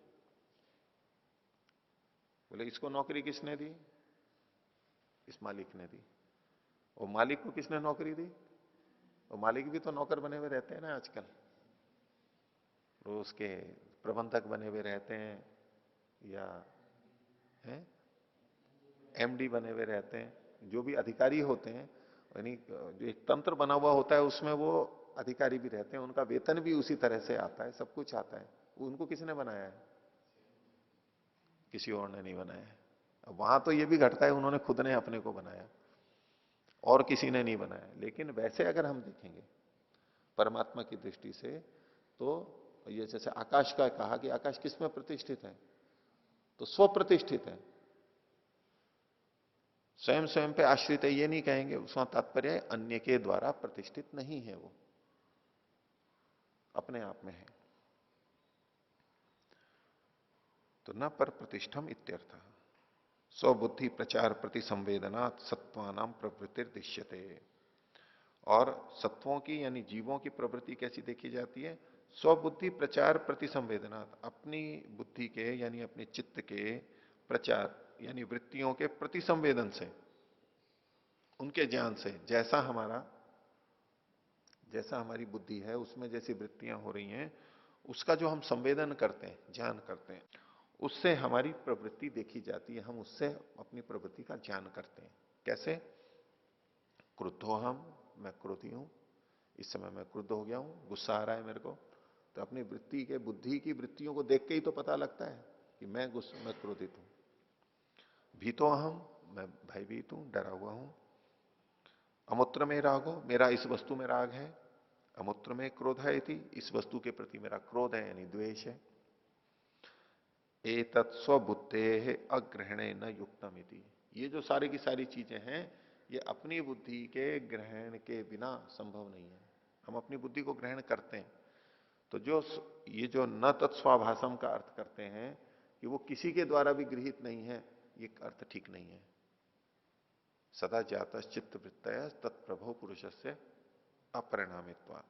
बोले इसको नौकरी किसने दी, इस मालिक ने दी। और मालिक को किसने नौकरी दी, और मालिक भी तो नौकर बने हुए रहते हैं ना आजकल, तो उसके प्रबंधक बने हुए रहते हैं, या हैं एमडी बने हुए रहते हैं, जो भी अधिकारी होते हैं, यानी जो एक तंत्र बना हुआ होता है उसमें वो अधिकारी भी रहते हैं, उनका वेतन भी उसी तरह से आता है, सब कुछ आता है। उनको किसने बनाया है, किसी और ने नहीं बनाया है। अब वहां तो ये भी घटता है, उन्होंने खुद ने अपने को बनाया, और किसी ने नहीं बनाया। लेकिन वैसे अगर हम देखेंगे परमात्मा की दृष्टि से, तो ये जैसे आकाश का कहा कि आकाश किस में प्रतिष्ठित है, तो स्वप्रतिष्ठित है, स्वयं स्वयं पे आश्रित है ये नहीं कहेंगे, उसका तात्पर्य अन्य के द्वारा प्रतिष्ठित नहीं है, वो अपने आप में है। तो न पर प्रतिष्ठम इत्यर्थ। स्वबुद्धि प्रचार प्रति संवेदना सत्वानाम प्रवृत्तिर्दृश्यते। और सत्वों की यानी जीवों की प्रवृत्ति कैसी देखी जाती है? स्वबुद्धि प्रचार प्रति संवेदना, अपनी बुद्धि के यानी अपने चित्त के प्रचार यानी वृत्तियों के प्रति संवेदन से, उनके ज्ञान से, जैसा हमारी बुद्धि है उसमें जैसी वृत्तियां हो रही हैं, उसका जो हम संवेदन करते हैं, ज्ञान करते हैं, उससे हमारी प्रवृत्ति देखी जाती है। हम उससे अपनी प्रवृत्ति का ज्ञान करते हैं। कैसे? क्रुद्धो हम, मैं क्रोधी हूं, इस समय मैं क्रुद्ध हो गया हूं, गुस्सा आ रहा है मेरे को, तो अपनी वृत्ति के, बुद्धि की वृत्तियों को देख के ही तो पता लगता है कि मैं क्रोधित हूं। भीतो अहम, मैं भयभीत हूं, डरा हुआ हूं। अमूत्र में रागो, मेरा इस वस्तु में राग है। अमूत्र में क्रोध है, इस वस्तु के प्रति मेरा क्रोध है यानी द्वेष है। एतत् स्वबुद्धे अग्रहणे न युक्तम इति। ये जो सारी की सारी चीजें हैं, ये अपनी बुद्धि के ग्रहण के बिना संभव नहीं है। हम अपनी बुद्धि को ग्रहण करते हैं, तो ये जो न तत्स्वाभासम का अर्थ करते हैं कि वो किसी के द्वारा भी गृहित नहीं है, ये अर्थ ठीक नहीं है। सदा जात चित्त वृत्तय तत्प्रभो पुरुषस्य अपरिणामित्वा।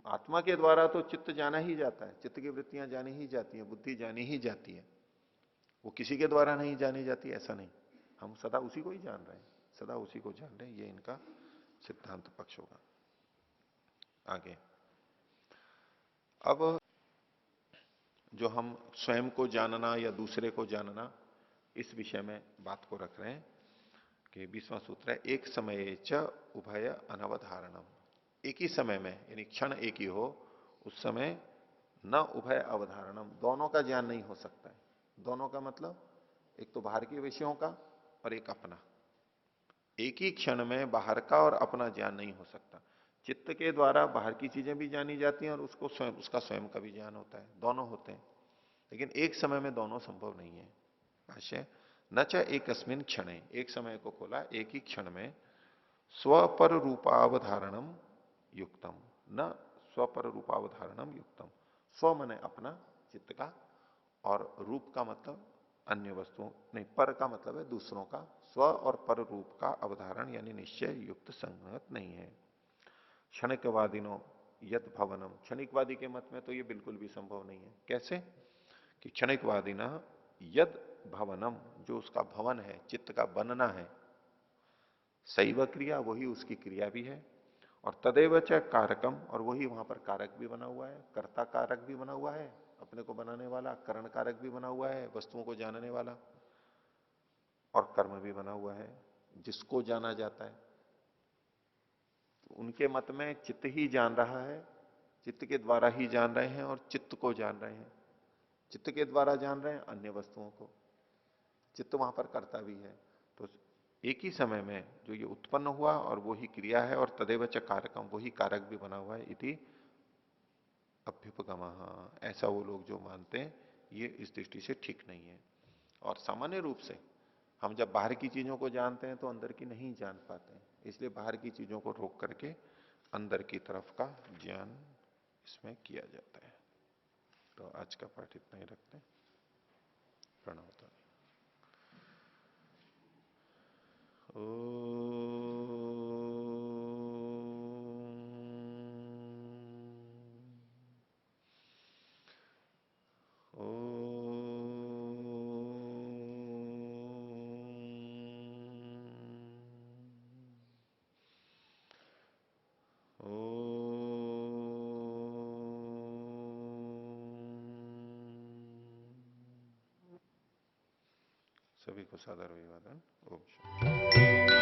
आत्मा के द्वारा तो चित्त जाना ही जाता है, चित्त की वृत्तियां जानी ही जाती हैं, बुद्धि जानी ही जाती है। वो किसी के द्वारा नहीं जानी जाती, ऐसा नहीं। हम सदा उसी को ही जान रहे हैं, सदा उसी को जान रहे हैं। ये इनका सिद्धांत पक्ष होगा। आगे अब जो हम स्वयं को जानना या दूसरे को जानना, इस विषय में बात को रख रहे हैं कि 20वां सूत्र है, एक समय च उभय अनवधारणम। एक ही समय में यानी क्षण एक ही हो, उस समय न उभय अवधारणम, दोनों का ज्ञान नहीं हो सकता है। दोनों का मतलब एक तो बाहर के विषयों का और एक अपना। एक ही क्षण में बाहर का और अपना ज्ञान नहीं हो सकता। चित्त के द्वारा बाहर की चीजें भी जानी जाती हैं और उसका स्वयं का भी ज्ञान होता है, दोनों होते हैं, लेकिन एक समय में दोनों संभव नहीं है। भाष्य, न च एकस्मिन क्षणे, एक समय को खोला, एक ही क्षण में स्वपर रूपावधारणम युक्तम, न स्वपर रूपावधारणम युक्तम। स्व मने अपना, चित्त का, और रूप का मतलब अन्य वस्तुओं, नहीं, पर का मतलब है दूसरों का। स्व और पर रूप का अवधारण यानी निश्चय युक्त संगत नहीं है। क्षणिकवादिनो यद भवनम, क्षणिकवादी के मत में तो ये बिल्कुल भी संभव नहीं है। कैसे? कि क्षणिकवादी न यद भवनम, जो उसका भवन है, चित्त का बनना है, सैव क्रिया, वही उसकी क्रिया भी है, और तदेव च कारकम, और वही वहां पर कारक भी बना हुआ है, कर्ता कारक भी बना हुआ है, अपने को बनाने वाला, करण कारक भी बना हुआ है, वस्तुओं को जानने वाला, और कर्म भी बना हुआ है जिसको जाना जाता है। उनके मत में चित्त ही जान रहा है, चित्त के द्वारा ही जान रहे हैं, और चित्त को जान रहे हैं, चित्त के द्वारा जान रहे हैं अन्य वस्तुओं को, चित्त वहां पर करता भी है। तो एक ही समय में जो ये उत्पन्न हुआ और वो ही क्रिया है, और तदेव च कारकम, वही कारक भी बना हुआ है, इति अभ्युपगम। ऐसा वो लोग जो मानते हैं, ये इस दृष्टि से ठीक नहीं है। और सामान्य रूप से हम जब बाहर की चीजों को जानते हैं तो अंदर की नहीं जान पाते हैं, इसलिए बाहर की चीजों को रोक करके अंदर की तरफ का ज्ञान इसमें किया जाता है। तो आज का पाठ इतना ही रखते हैं। प्रणव। सभी को सादर अभिवादन। ओम शांति।